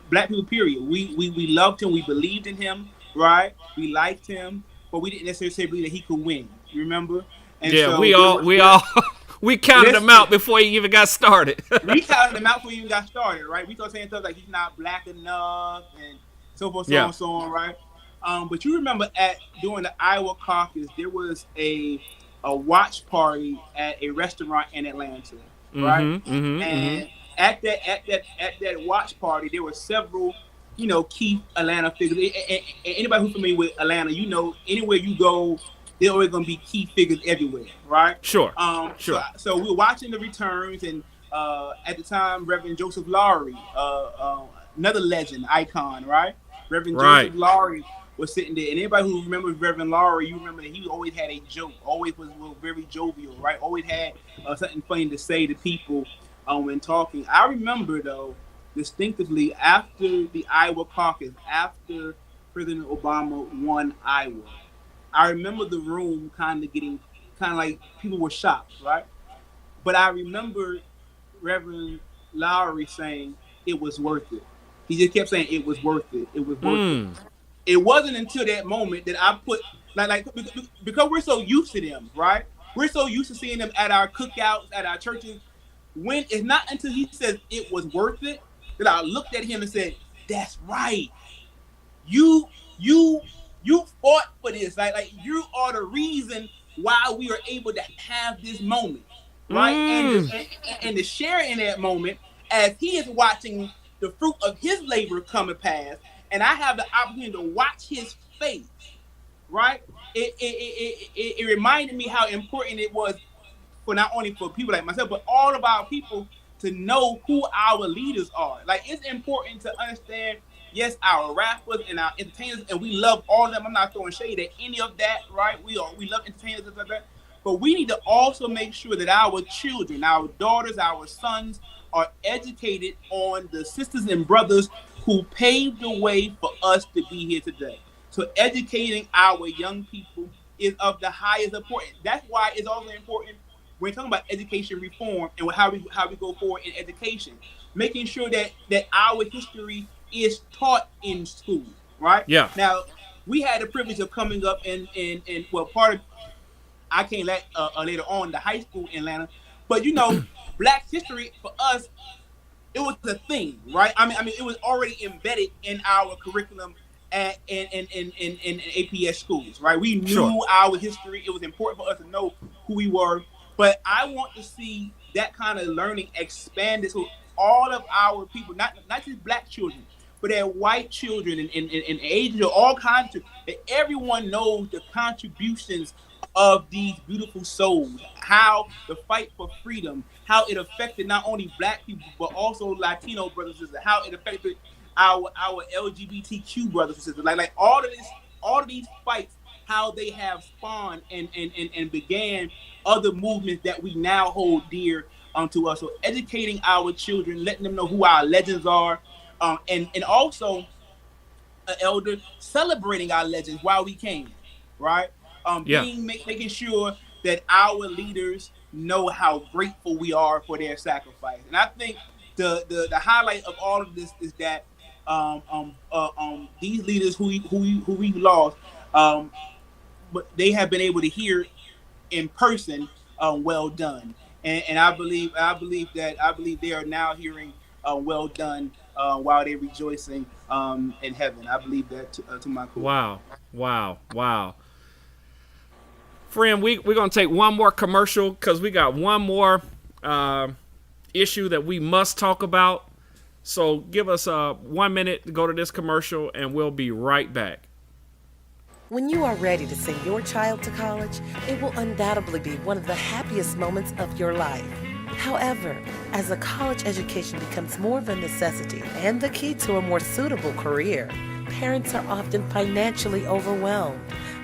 Black people. Period. We loved him. We believed in him. Right? We liked him. but we didn't necessarily believe that he could win. You remember? And Yeah, so we counted him out before he even got started. we counted him out before he even got started, right? We started saying stuff like he's not black enough and so forth, so on, so on, right? But you remember during the Iowa caucus, there was a watch party at a restaurant in Atlanta, right? And at that watch party, there were several, key Atlanta figures. Anybody who's familiar with Atlanta, anywhere you go, there always gonna be key figures everywhere, right? Sure. So we were watching the returns, and at the time, Reverend Joseph Lowry, another legend, icon, right? Reverend Joseph Lowry was sitting there, and anybody who remembers Reverend Lowry, you remember that he always had a joke, always was very jovial, right? Always had something funny to say to people when talking. I remember though distinctively after the Iowa caucus, after President Obama won Iowa, I remember the room kind of like people were shocked, right? But I remember Reverend Lowry saying it was worth it. He just kept saying it was worth it. It was worth it. It wasn't until that moment that I put like because we're so used to them, right? We're so used to seeing them at our cookouts, at our churches. When it's not until he says it was worth it that I looked at him and said, "That's right. You fought for this. Like you are the reason why we are able to have this moment, right?" And to share in that moment as he is watching the fruit of his labor come and pass, and I have the opportunity to watch his face, right? It reminded me how important it was for not only for people like myself, but all of our people to know who our leaders are. Like, it's important to understand, yes, our rappers and our entertainers, and we love all of them. I'm not throwing shade at any of that, right? We love entertainers and stuff like that. But we need to also make sure that our children, our daughters, our sons are educated on the sisters and brothers who paved the way for us to be here today. So educating our young people is of the highest importance. That's why it's also important when we're talking about education reform and how we go forward in education, making sure that our history is taught in school, right? Yeah. Now, we had the privilege of coming up in part of, I came later on to high school in Atlanta, but Black history for us, it was a thing, right? I mean, it was already embedded in our curriculum in APS schools, right? We knew our history. It was important for us to know who we were. But I want to see that kind of learning expanded so all of our people, not just Black children, but their white children and Asian, all kinds of, that everyone knows the contributions of these beautiful souls, how the fight for freedom, how it affected not only Black people, but also Latino brothers and sisters, how it affected our LGBTQ brothers and sisters. Like all of these fights, how they have spawned and began other movements that we now hold dear to us. So educating our children, letting them know who our legends are, and also, elder, celebrating our legends while we can, right? Making sure that our leaders know how grateful we are for their sacrifice. And I think the highlight of all of this is that these leaders who we lost, but they have been able to hear in person, well done. And I believe they are now hearing well done while they're rejoicing in heaven. I believe that to my core. Wow. Friend, we're going to take one more commercial because we got one more issue that we must talk about. So give us 1 minute to go to this commercial, and we'll be right back. When you are ready to send your child to college, it will undoubtedly be one of the happiest moments of your life. However, as a college education becomes more of a necessity and the key to a more suitable career, parents are often financially overwhelmed,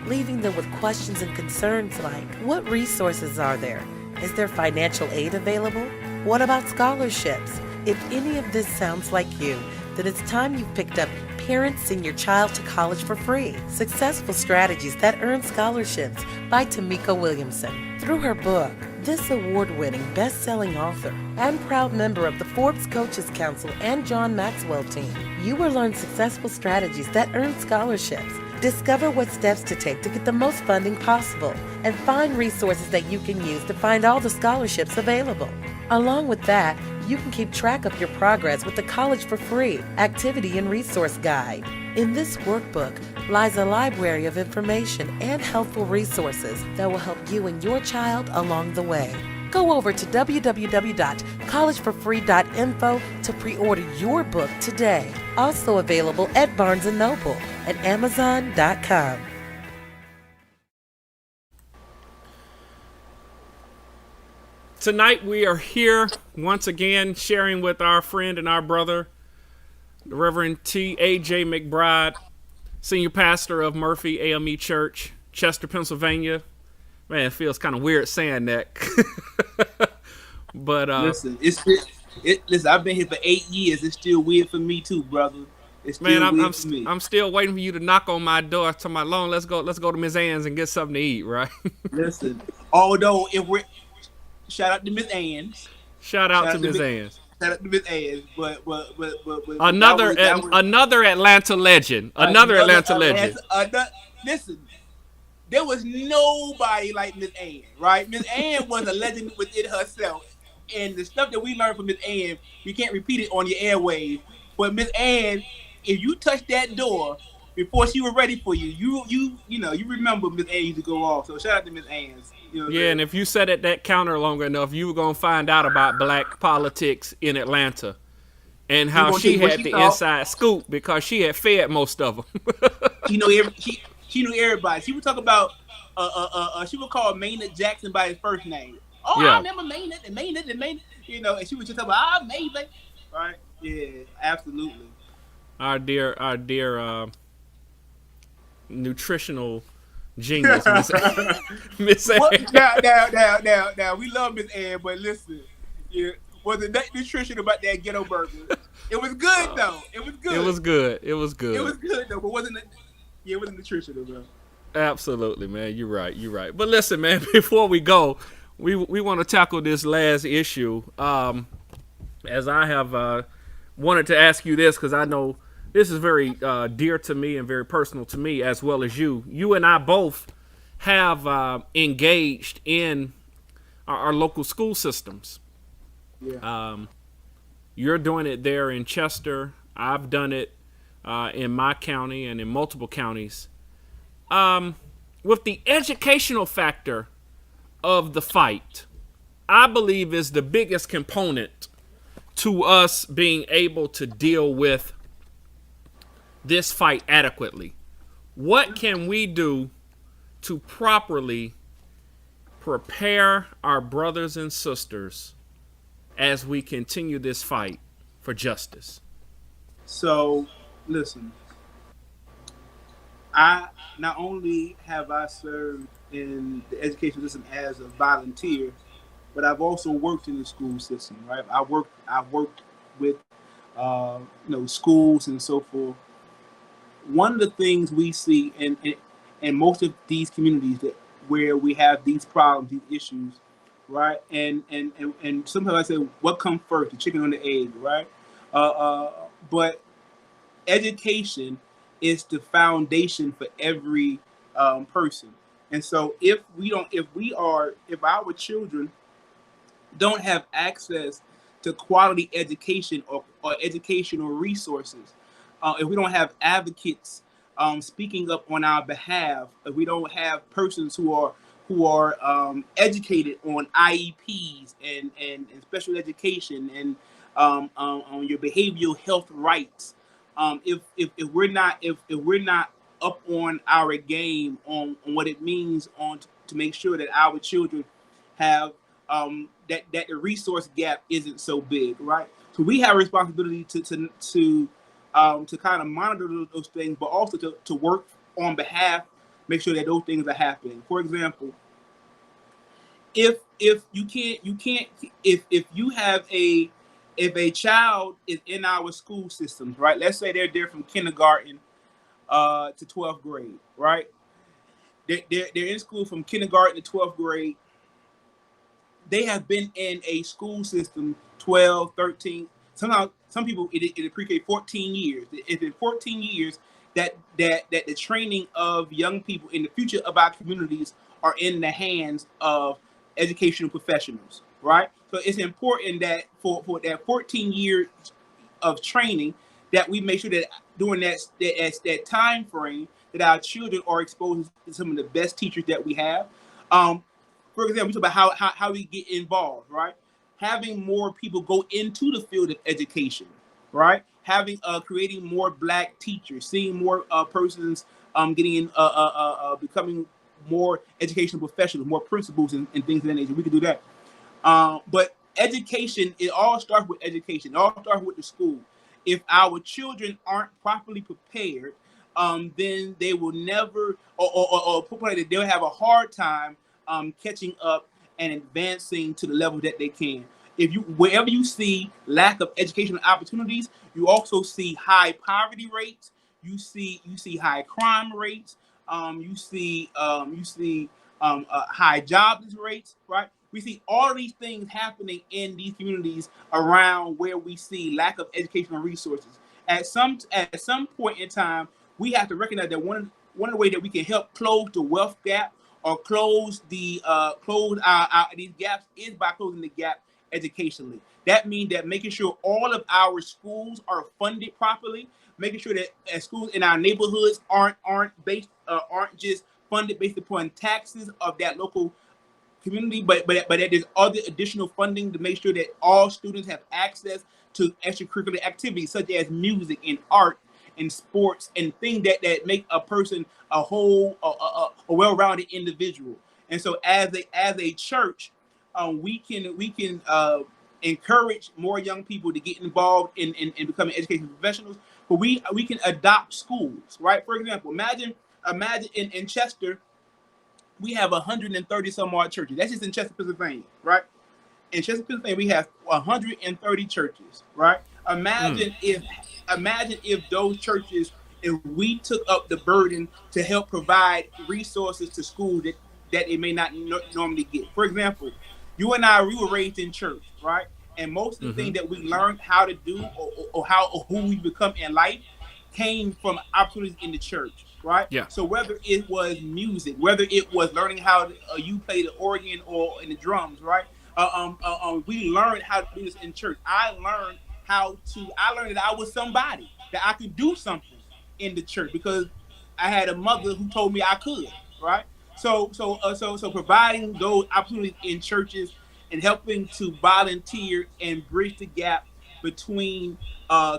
leaving them with questions and concerns like, what resources are there? Is there financial aid available? What about scholarships? If any of this sounds like you, then it's time you've picked up Parents Send Your Child to College for Free, Successful Strategies That Earn Scholarships by Tamika Williamson. Through her book, this award-winning, best-selling author and proud member of the Forbes Coaches Council and John Maxwell team, you will learn successful strategies that earn scholarships Discover what steps to take to get the most funding possible and find resources that you can use to find all the scholarships available. Along with that, you can keep track of your progress with the College for Free Activity and Resource Guide. In this workbook lies a library of information and helpful resources that will help you and your child along the way. Go over to www.collegeforfree.info to pre-order your book today. Also available at Barnes & Noble and Amazon.com. Tonight we are here once again sharing with our friend and our brother, the Reverend T.A.J. McBride, Senior Pastor of Murphy AME Church, Chester, Pennsylvania. Man, it feels kind of weird saying that. But listen, listen. I've been here for 8 years. It's still weird for me too, brother. It's still weird for me. I'm still waiting for you to knock on my door. To my lawn. Let's go to Miss Ann's and get something to eat, right? Listen, although if we're shout out to Miss Ann's. Shout out to Miss Ann's. Shout out to Miss Ann's. But another Atlanta legend. Listen. There was nobody like Miss Ann, right? Miss Ann was a legend within herself. And the stuff that we learned from Miss Ann, we can't repeat it on your airwaves. But Miss Ann, if you touched that door before she was ready for you, you remember Miss Ann used to go off. So shout out to Miss Ann's. You know and if you sat at that counter longer enough, you were gonna find out about black politics in Atlanta and how she had the inside scoop because she had fed most of them. She knew everybody. She would talk about, she would call Maynard Jackson by his first name. Oh, yeah. I remember Maynard. And she would just talk about, Maynard. Right? Yeah, absolutely. Our dear nutritional genius, Miss Ann. Now, we love Miss Ann, but listen, wasn't that nutrition about that ghetto burger? It was good, though. It was good. It was good, though, but wasn't it? Yeah, it wasn't nutritional, bro. Absolutely, man. You're right. But listen, man, before we go, we want to tackle this last issue. As I have wanted to ask you this, because I know this is very dear to me and very personal to me, as well as you. You and I both have engaged in our local school systems. Yeah. You're doing it there in Chester. I've done it in my county and in multiple counties. With the educational factor of the fight, I believe is the biggest component to us being able to deal with this fight adequately. What can we do to properly prepare our brothers and sisters as we continue this fight for justice? So, listen, I not only have I served in the education system as a volunteer, but I've also worked in the school system, right? I've worked with schools and so forth. One of the things we see in most of these communities where we have these problems, these issues, right? And sometimes I say, what comes first, the chicken or the egg, right? But education is the foundation for every person. And so if our children don't have access to quality education or educational resources, if we don't have advocates speaking up on our behalf, if we don't have persons who are educated on IEPs and special education and on your behavioral health rights, if we're not up on our game on what it means to make sure that our children have that the resource gap isn't so big, right? So we have a responsibility to kind of monitor those things, but also to work on behalf, make sure that those things are happening. For example, if a child is in our school systems, right? Let's say they're there from kindergarten to 12th grade, right? They're in school from kindergarten to 12th grade. They have been in a school system 12, 13, somehow some people in pre-K 14 years. It's been 14 years that the training of young people in the future of our communities are in the hands of educational professionals, right? So it's important that for that 14 years of training, that we make sure that during that time frame that our children are exposed to some of the best teachers that we have. Um, for example, we talk about how we get involved, right? Having more people go into the field of education, right? Having creating more Black teachers, seeing more persons getting in, becoming more educational professionals, more principals and things of that nature. We could do that. But education, it all starts with education. It all starts with the school. If our children aren't properly prepared, then they will never, they'll have a hard time catching up and advancing to the level that they can. If you, wherever you see lack of educational opportunities, you also see high poverty rates. You see high crime rates. You see high jobless rates, right? We see all of these things happening in these communities around where we see lack of educational resources. At some point in time, we have to recognize that one of the ways that we can help close the wealth gap or close these gaps is by closing the gap educationally. That means that making sure all of our schools are funded properly, making sure that schools in our neighborhoods aren't just funded based upon taxes of that local community, but that there's other additional funding to make sure that all students have access to extracurricular activities such as music and art and sports and things that make a person a whole, a well-rounded individual. And so, as a church, we can encourage more young people to get involved in becoming educational professionals. But we can adopt schools, right? For example, imagine in Chester, we have 130 some odd churches. That's just in Chester, Pennsylvania, right? In Chester, Pennsylvania, we have 130 churches, right? Imagine if those churches, if we took up the burden to help provide resources to schools that they may not normally get. For example, you and I, we were raised in church, right? And most of the things that we learned how to do or who we become in life came from opportunities in the church, right? Yeah. So whether it was music, whether it was learning how you play the organ or in the drums, right? We learned how to do this in church. I learned that I was somebody, that I could do something in the church because I had a mother who told me I could, right? So providing those opportunities in churches and helping to volunteer and bridge the gap between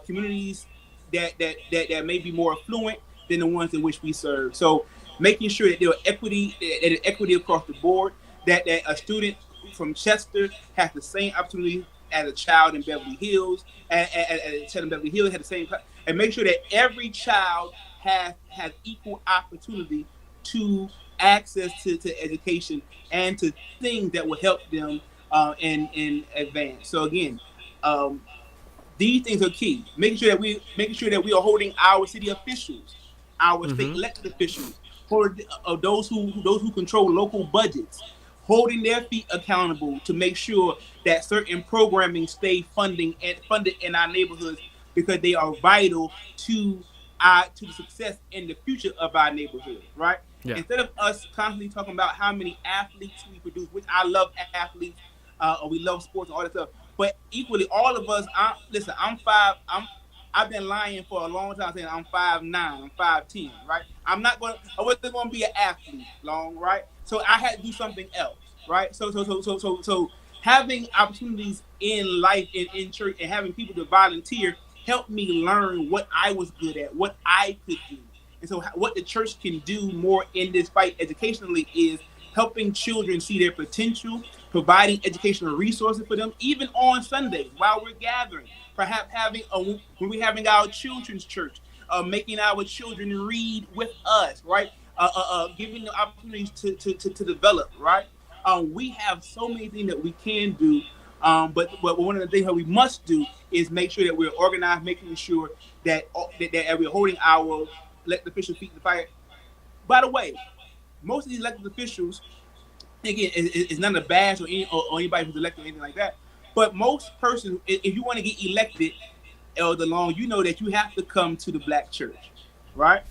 communities that may be more affluent than the ones in which we serve. So making sure that there is equity across the board, that a student from Chester has the same opportunity as a child in Beverly Hills, and a child in Beverly Hills had the same, and make sure that every child has equal opportunity to access to education and to things that will help them in advance. So again, these things are key. Making sure that we are holding our city officials, our state elected officials, for those who control local budgets, holding their feet accountable to make sure that certain programming stay funded in our neighborhoods because they are vital to the success in the future of our neighborhood, right? Yeah. Instead of us constantly talking about how many athletes we produce, which I love athletes, or we love sports and all that stuff, but equally, all of us. I've been lying for a long time saying I'm 5'9", I'm 5'10", right? I wasn't going to be an athlete long, right? So I had to do something else, right? So having opportunities in life, in church, and having people to volunteer helped me learn what I was good at, what I could do. And so what the church can do more in this fight educationally is helping children see their potential, providing educational resources for them, even on Sundays while we're gathering. Perhaps when we're having our children's church, making our children read with us, right? Giving them opportunities to develop, right? We have so many things that we can do, but one of the things that we must do is make sure that we're organized, making sure that we're holding our elected officials' feet to the fire. By the way, most of these elected officials, again, it's not a badge or anybody who's elected or anything like that. But most persons, if you want to get elected, Elder Long, you know that you have to come to the Black church, right?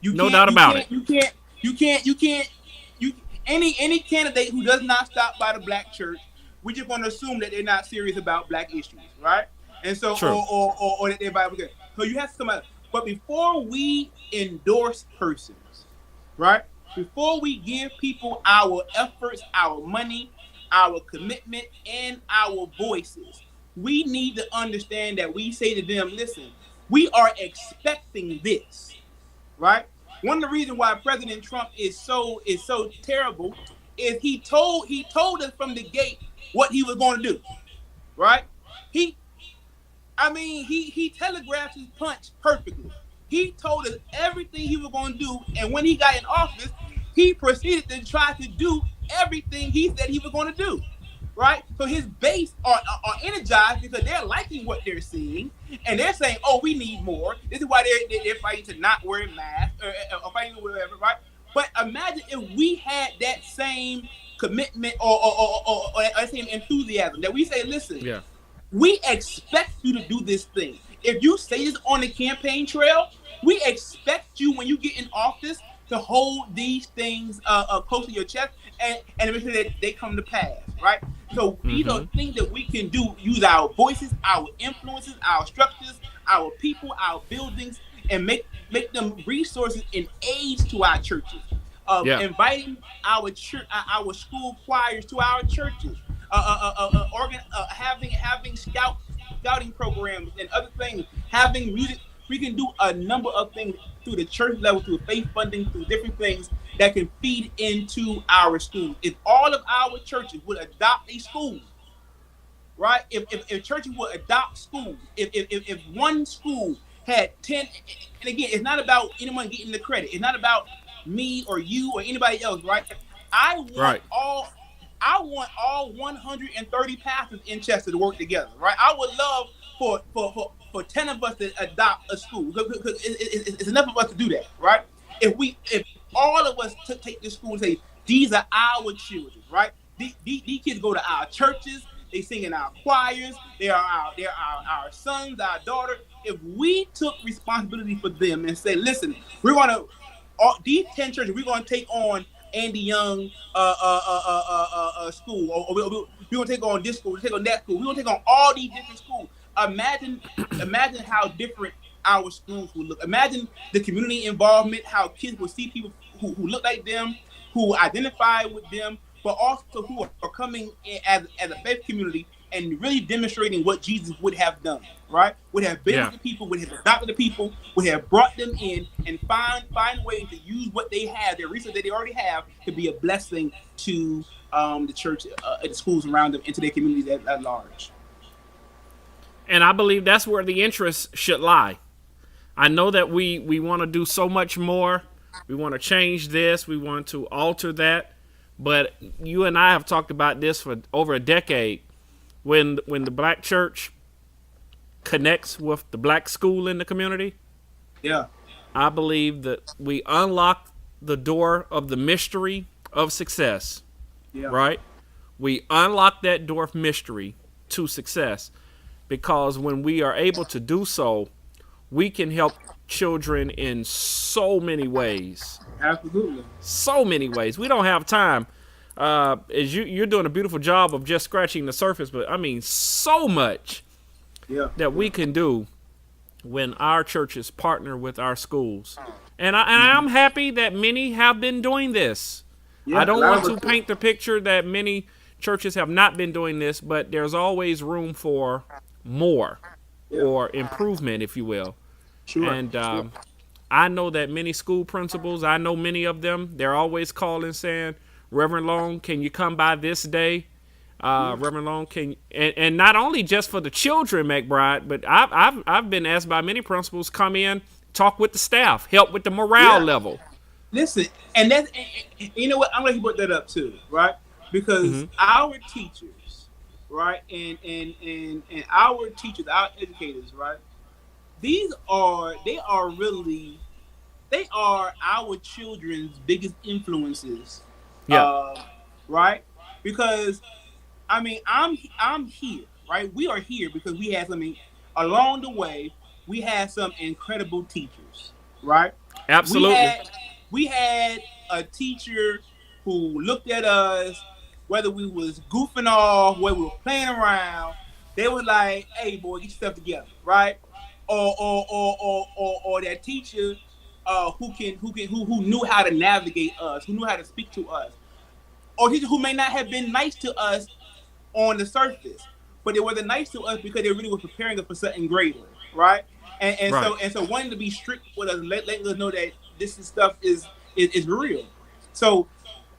You No can't, doubt you about it. can't, you can't, you can't, you can't, you any candidate who does not stop by the black church, we're just going to assume that they're not serious about black issues, right? And so, True. or that they're Bible good. So you have to come out. But before we endorse persons, right? Before we give people our efforts, our money, our commitment, and our voices, we need to understand that we say to them, listen, we are expecting this, right? One of the reasons why President Trump is so terrible is he told us from the gate what he was going to do, right? He he telegraphed his punch perfectly. He told us everything he was going to do, and when he got in office, he proceeded to try to do everything he said he was going to do. Right? So his base are energized because they're liking what they're seeing, and they're saying, "Oh, we need more." This is why they're fighting to not wear masks or fighting whatever, right? But imagine if we had that same commitment or that same enthusiasm that we say, "Listen, Yeah. we expect you to do this thing. If you say this on the campaign trail, we expect you when you get in office to hold these things close to your chest and make sure that they come to pass, right? So these are things that we can do, use our voices, our influences, our structures, our people, our buildings, and make them resources and aids to our churches. Inviting our our school choirs to our churches, having scouting programs and other things, having music. We can do a number of things through the church level, through faith funding, through different things that can feed into our schools. If all of our churches would adopt a school, right? If churches would adopt schools, if one school had 10, and again, it's not about anyone getting the credit. It's not about me or you or anybody else, right? I want all 130 pastors in Chester to work together, right? I would love for 10 of us to adopt a school because it's enough of us to do that, right? If all of us take this school and say these are our children, right? These kids go to our churches, they sing in our choirs, they're our sons, our daughters. If we took responsibility for them and say, listen, we're gonna these 10 churches, we're gonna take on Andy Young school, or we're gonna take on this school, we're gonna take on that school, we're gonna take on all these different schools. Imagine how different our schools would look. Imagine the community involvement, how kids will see people who look like them, who identify with them, but also who are coming in as a faith community and really demonstrating what Jesus would have done, right? Would have been with the people, would have adopted the people, would have brought them in and find ways to use what they have, their resources that they already have, to be a blessing to the church, the schools around them, and to their communities at large. And I believe that's where the interest should lie. I know that we want to do so much more. We want to change this. We want to alter that. But you and I have talked about this for over a decade. When the black church connects with the black school in the community, I believe that we unlock the door of the mystery of success. Right? We unlock that door of mystery to success, because when we are able to do so, we can help children in so many ways. Absolutely. So many ways. We don't have time. As you're doing a beautiful job of just scratching the surface, but I mean so much that we can do when our churches partner with our schools. And I'm happy that many have been doing this. I don't want to paint the picture that many churches have not been doing this, but there's always room for more or improvement, if you will. And I know that many school principals, I know many of them, they're always calling saying, Reverend Long, can you come by this day? Reverend Long, and not only just for the children, McBride, but I've been asked by many principals, come in, talk with the staff, help with the morale level. Listen, and that's, and you know what? I'm glad you brought that up too, right? Because our teachers, right, and our teachers, our educators, right, they are our children's biggest influences. Right? Because I mean, I'm here, right? We are here because we had something along the way. We had some incredible teachers, right? We Absolutely. had we had a teacher who looked at us, whether we was goofing off, whether we were playing around. They were like, "Hey, boy, get your stuff together," right? Or that teacher who knew how to navigate us, who knew how to speak to us, or teachers who may not have been nice to us on the surface, but they were nice to us because they really were preparing us for something greater, right? Right. And so wanting to be strict with us, letting us know that stuff is real. So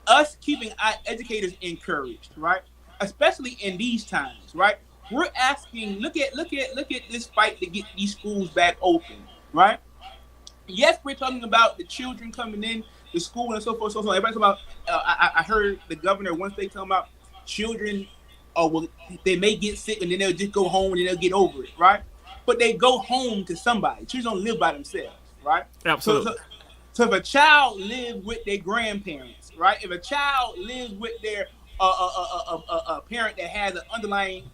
us keeping our educators encouraged, right? Especially in these times, right? We're asking, look at this fight to get these schools back open, right? Yes, we're talking about the children coming in the school and so forth, so on. Everybody's talking about. I heard the governor one state talking about children. Well, they may get sick and then they'll just go home and then they'll get over it, right? But they go home to somebody. Children don't live by themselves, right? So, Absolutely. so, so if a child lives with their grandparents, right? If a child lives with their parent that has an underlying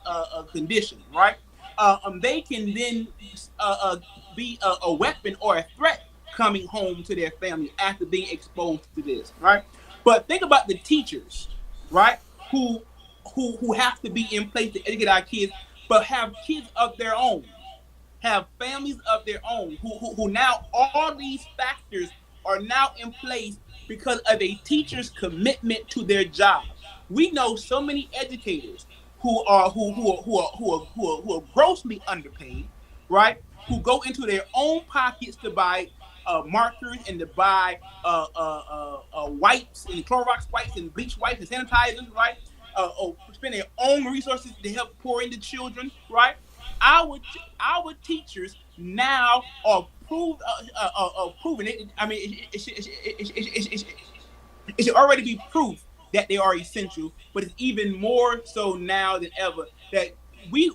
condition, right? They can then be a weapon or a threat coming home to their family after being exposed to this, right? But think about the teachers, right? Who who have to be in place to educate our kids, but have kids of their own, have families of their own, who now all these factors are now in place because of a teacher's commitment to their job. We know so many educators who are grossly underpaid, right? Who go into their own pockets to buy markers and to buy wipes and Clorox wipes and bleach wipes and sanitizers, right? Spend their own resources to help pour into children, right? Our teachers now are proven it. I mean, it should already be proof that they are essential, but it's even more so now than ever that we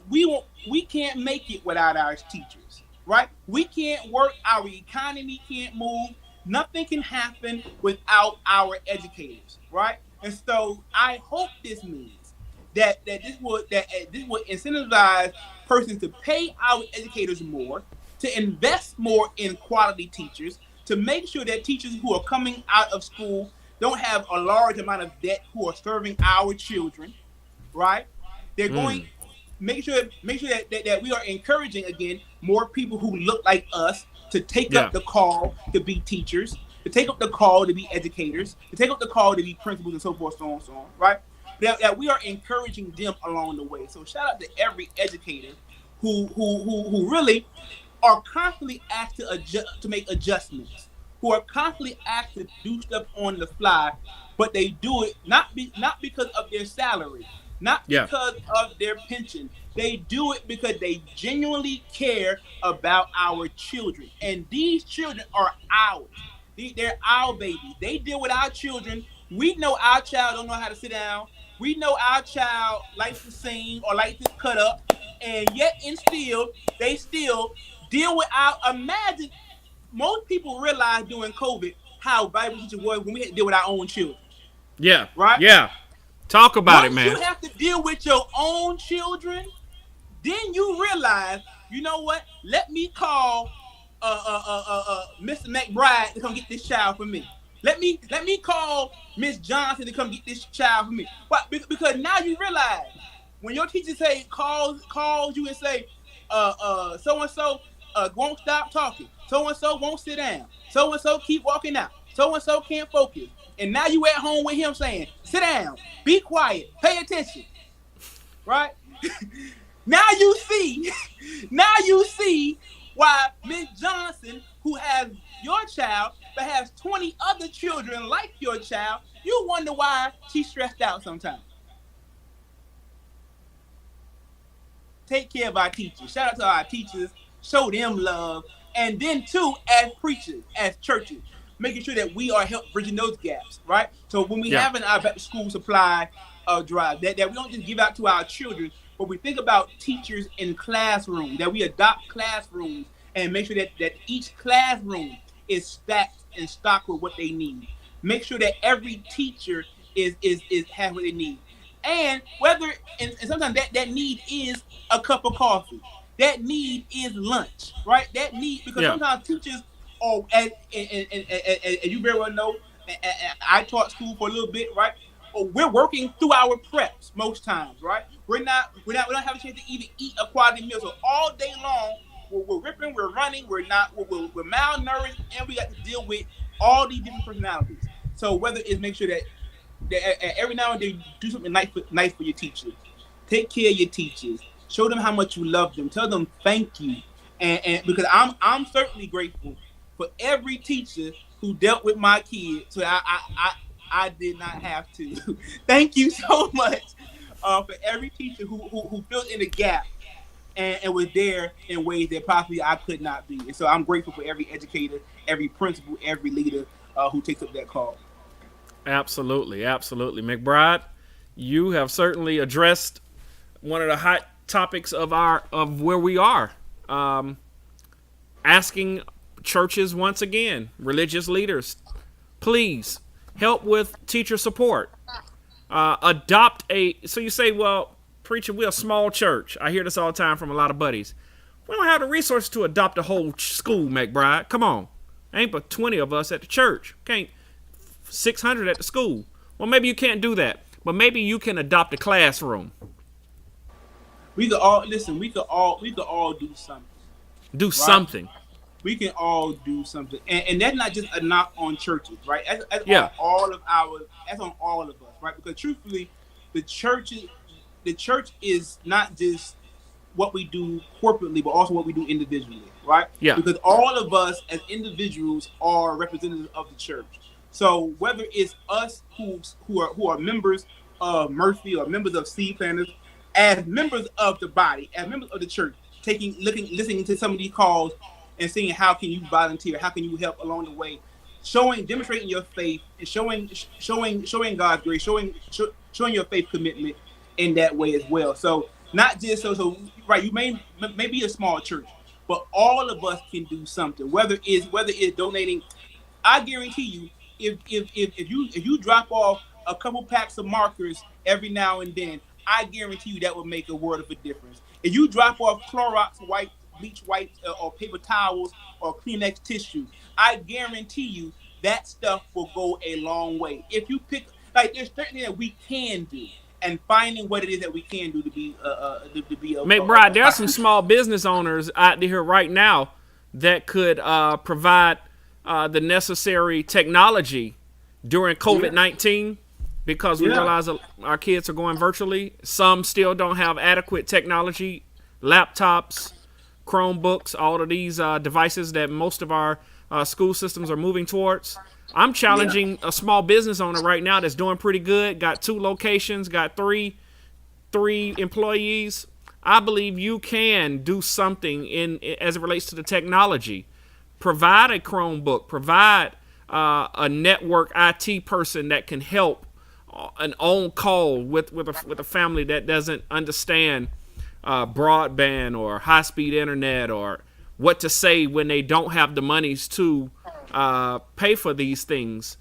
can't make it without our teachers, right? We can't work, our economy can't move, nothing can happen without our educators, right? And so I hope this means that this would incentivize persons to pay our educators more, to invest more in quality teachers, to make sure that teachers who are coming out of school don't have a large amount of debt who are serving our children, right? They're going make sure that we are encouraging again more people who look like us to take Yeah. up the call to be teachers, to take up the call to be educators, to take up the call to be principals and so forth, so on, right? That we are encouraging them along the way. So shout out to every educator who really are constantly asked to adjust, to make adjustments, who are constantly asked to do stuff on the fly, but they do it not because of their salary, not Yeah. because of their pension. They do it because they genuinely care about our children, and these children are ours. They're our babies. They deal with our children. We know our child don't know how to sit down. We know our child likes to sing or likes to cut up, and yet and still they still deal with our. Imagine most people realize during COVID how valuable it was when we had to deal with our own children, Yeah. right? Yeah. Talk about it, Once you man. have to deal with your own children, then you realize, you know what? Let me call Mr. McBride to come get this child for me. Let me call Miss Johnson to come get this child for me. But because now you realize when your teacher say calls you and say so and so won't stop talking, so and so won't sit down, so and so keep walking out, so and so can't focus, and now you at home with him saying sit down, be quiet, pay attention, right? Now you see why Miss Johnson, who has your child but has 20 other children like your child, you wonder why she's stressed out sometimes. Take care of our teachers. Shout out to our teachers. Show them love. And then too, as preachers, as churches, making sure that we are help bridging those gaps, right? So when we Yeah. have our back to school supply drive, that we don't just give out to our children, but we think about teachers in classrooms, that we adopt classrooms and make sure that each classroom is stacked and stocked with what they need. Make sure that every teacher is has what they need. And whether and sometimes that need is a cup of coffee. That need is lunch, right? That need because Yeah. sometimes teachers Oh, and you very well know, I taught school for a little bit, right? Oh, we're working through our preps most times, right? We don't have a chance to even eat a quality meal. So all day long, we're ripping, we're running, we're malnourished, and we got to deal with all these different personalities. So whether it's make sure that every now and then do something nice for your teachers, take care of your teachers, show them how much you love them, tell them thank you, and because I'm certainly grateful for every teacher who dealt with my kids, so I did not have to. Thank you so much for every teacher who filled in the gap and was there in ways that possibly I could not be. And so I'm grateful for every educator, every principal, every leader who takes up that call. Absolutely, absolutely. McBride, you have certainly addressed one of the hot topics of where we are. Asking churches once again, religious leaders, please help with teacher support. So you say, well, preacher, we're a small church. I hear this all the time from a lot of buddies. We don't have the resources to adopt a whole school, McBride. Come on. Ain't but 20 of us at the church. Can't 600 at the school. Well, maybe you can't do that, but maybe you can adopt a classroom. We could all listen. We could all do something. Do right? something. We can all do something, and that's not just a knock on churches, right? That's Yeah. That's on all of us, right? Because truthfully, the church is not just what we do corporately, but also what we do individually, right? Yeah. Because all of us as individuals are representatives of the church. So whether it's us who are members of Mercy or members of Seed Planners, as members of the body, as members of the church, listening to some of these calls and seeing how can you volunteer, how can you help along the way, demonstrating your faith and showing God's grace, showing your faith commitment in that way as well. So not just so right, you may be a small church, but all of us can do something. Whether it's donating, I guarantee you, if you drop off a couple packs of markers every now and then, I guarantee you that will make a world of a difference. If you drop off Clorox bleach wipes or paper towels or Kleenex tissue, I guarantee you that stuff will go a long way. If you pick, there's certain things that we can do, and finding what it is that we can do to be McBride, there are some small business owners out there right now that could provide the necessary technology during COVID-19 because we realize our kids are going virtually. Some still don't have adequate technology, laptops, Chromebooks, all of these devices that most of our school systems are moving towards. I'm challenging a small business owner right now that's doing pretty good, got 2 locations, got three employees. I believe you can do something as it relates to the technology. Provide a Chromebook, provide a network IT person that can help an on call with a family that doesn't understand broadband or high-speed internet or what to say when they don't have the monies to pay for these things,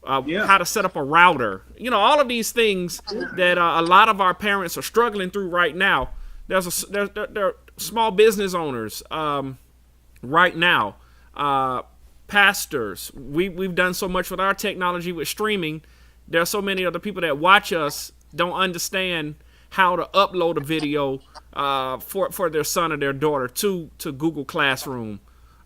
how to set up a router, all of these things that a lot of our parents are struggling through right now. There are small business owners right now, pastors. We've done so much with our technology with streaming. There are so many other people that watch us don't understand how to upload a video for their son or their daughter to Google Classroom,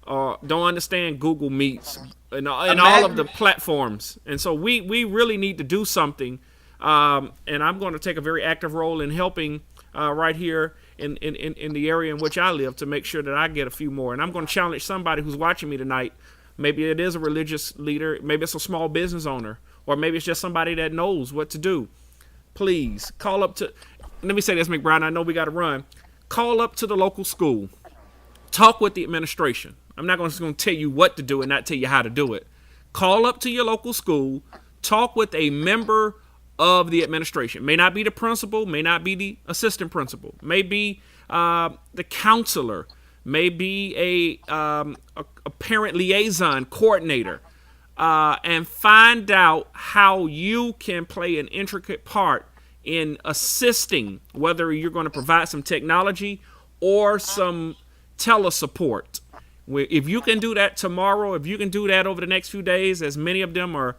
don't understand Google Meets and all of the platforms. And so we really need to do something. And I'm going to take a very active role in helping right here in the area in which I live to make sure that I get a few more. And I'm going to challenge somebody who's watching me tonight. Maybe it is a religious leader. Maybe it's a small business owner. Or maybe it's just somebody that knows what to do. Please call up to, let me say this, McBride, I know we got to run. Call up to the local school. Talk with the administration. I'm not going to tell you what to do and not tell you how to do it. Call up to your local school. Talk with a member of the administration. May not be the principal, may not be the assistant principal, may be the counselor, may be a parent liaison coordinator. And find out how you can play an intricate part in assisting, whether you're going to provide some technology or some telesupport. If you can do that tomorrow, if you can do that over the next few days, as many of them are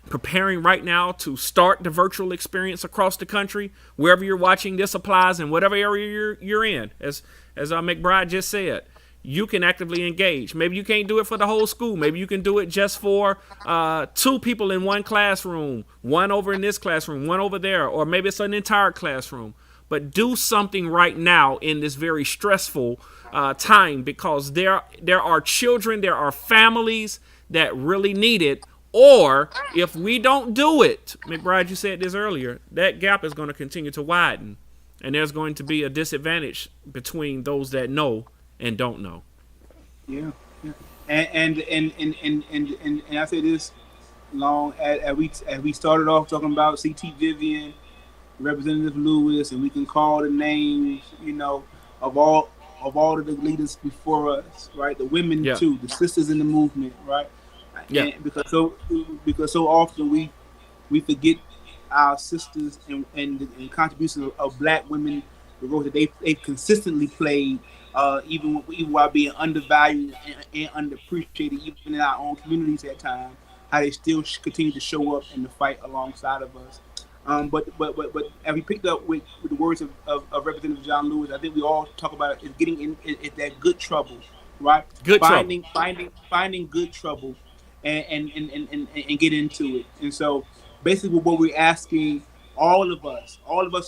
preparing right now to start the virtual experience across the country, wherever you're watching, this applies in whatever area you're in. As McBride just said, you can actively engage. Maybe you can't do it for the whole school. Maybe you can do it just for 2 people in one classroom, one over in this classroom, one over there, or maybe it's an entire classroom. But do something right now in this very stressful time, because there are children, there are families that really need it. Or if we don't do it, McBride, you said this earlier, that gap is going to continue to widen, and there's going to be a disadvantage between those that know and don't know. Yeah, yeah. And I say this long as we started off talking about CT Vivian, Representative Lewis, and we can call the names, of all of the leaders before us, right? The women too, the sisters in the movement, right? Yeah. And because so often we forget our sisters and contributions of Black women, the role that they've consistently played, even while being undervalued and underappreciated, even in our own communities at times, how they still continue to show up and to fight alongside of us. But as we picked up with the words of Representative John Lewis, I think we all talk about is getting in that good trouble, right? Finding good trouble and get into it. And so basically what we're asking all of us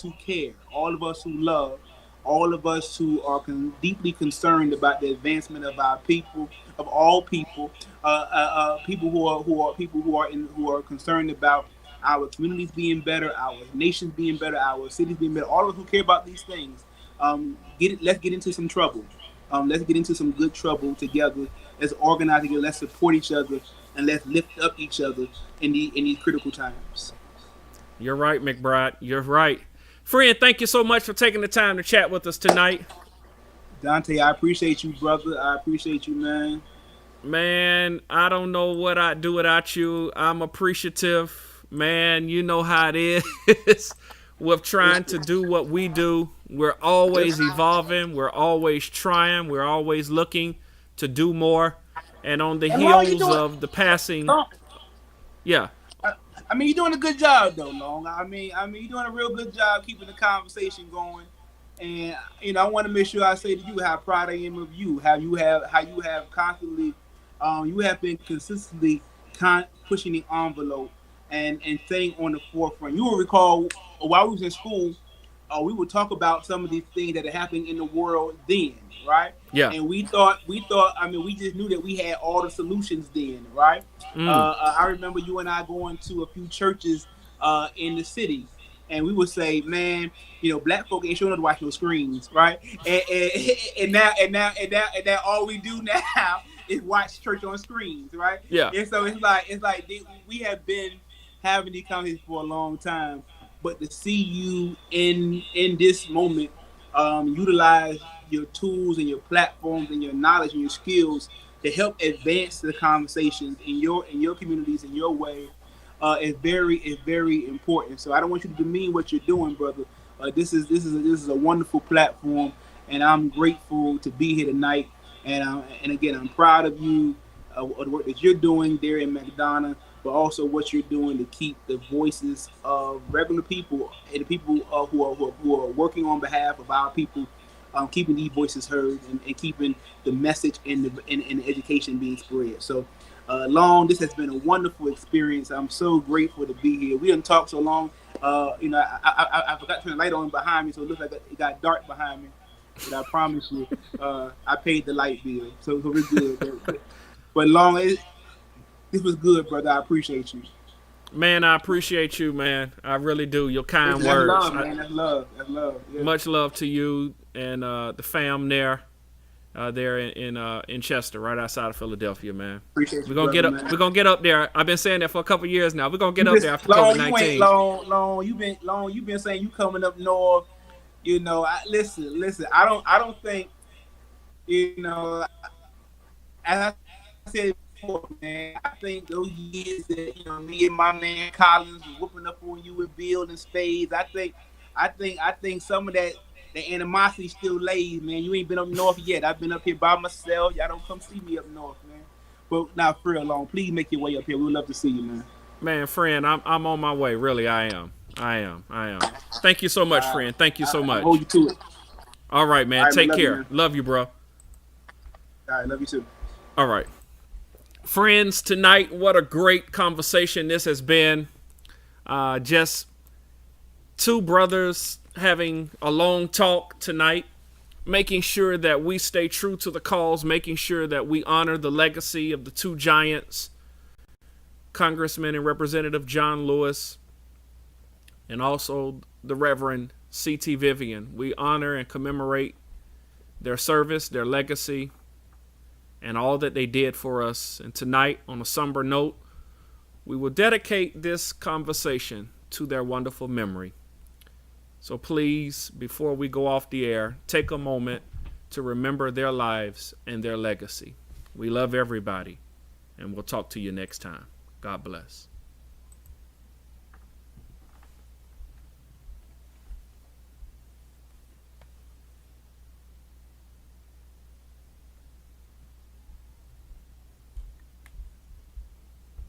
who care, all of us who love, all of us who are deeply concerned about the advancement of our people, of all people, people who are concerned about our communities being better, our nations being better, our cities being better. All of us who care about these things, let's get into some trouble. Let's get into some good trouble together. Let's organize together. Let's support each other, and let's lift up each other in these critical times. You're right, McBride. You're right. Friend, thank you so much for taking the time to chat with us tonight. Daunta, I appreciate you, brother. I appreciate you, man. Man, I don't know what I'd do without you. I'm appreciative. Man, you know how it is with trying to do what we do. We're always evolving. We're always trying. We're always looking to do more. And on the heels of the passing, yeah. I mean, you're doing a good job, though, Long. I mean, you're doing a real good job keeping the conversation going. And I want to make sure I say to you how proud I am of you. How you have constantly, you have been consistently pushing the envelope and staying on the forefront. You will recall while we was in school, we would talk about some of these things that are happening in the world then, right? Yeah. And we thought, we just knew that we had all the solutions then, right? I remember you and I going to a few churches in the city, and we would say, man, Black folk ain't showing up to watch no screens, right? And now all we do now is watch church on screens, right? Yeah. And so it's like we have been having these conversations for a long time, but to see you in this moment, utilize your tools and your platforms and your knowledge and your skills to help advance the conversations in your communities in your way, is very important. So I don't want you to demean what you're doing, brother. This is a wonderful platform, and I'm grateful to be here tonight. And again, I'm proud of you, of the work that you're doing there in McDonough, but also what you're doing to keep the voices of regular people and the people who are working on behalf of our people, keeping these voices heard and keeping the message and the education being spread. So, Long, this has been a wonderful experience. I'm so grateful to be here. We didn't talk so long. I forgot to turn the light on behind me, so it looks like it got dark behind me. But I promise you, I paid the light bill, so we're good. But Long, this was good, brother. I appreciate you. Man, I appreciate you, man. I really do. Your kind That's words. Love, man. That's love. That's love. Yeah. Much love to you and the fam there in Chester, right outside of Philadelphia, man. Appreciate you. We're gonna get up. Man. We're gonna get up there. I've been saying that for a couple of years now. We're gonna get up there after COVID-19. You've been saying you coming up north. Listen. I don't think. As I said before, man, I think those years that me and my man Collins was whooping up on you with Bill and Spades. I think some of that the animosity still lays, man. You ain't been up north yet. I've been up here by myself. Y'all don't come see me up north, man. But now, for real, long, please make your way up here. We would love to see you, man. Man, friend, I'm on my way. Really, I am. Thank you so much, friend. Thank you so much. I'll hold you to it. All right, man. All right, Take man. care. Love you, bro. All right, love you too. All right. Friends, tonight, what a great conversation this has been. Just two brothers having a long talk tonight, making sure that we stay true to the cause, making sure that we honor the legacy of the two giants, Congressman and Representative John Lewis, and also the Reverend C.T. Vivian. We honor and commemorate their service, their legacy, and all that they did for us. And tonight, on a somber note, we will dedicate this conversation to their wonderful memory. So please, before we go off the air, take a moment to remember their lives and their legacy. We love everybody, and we'll talk to you next time. God bless.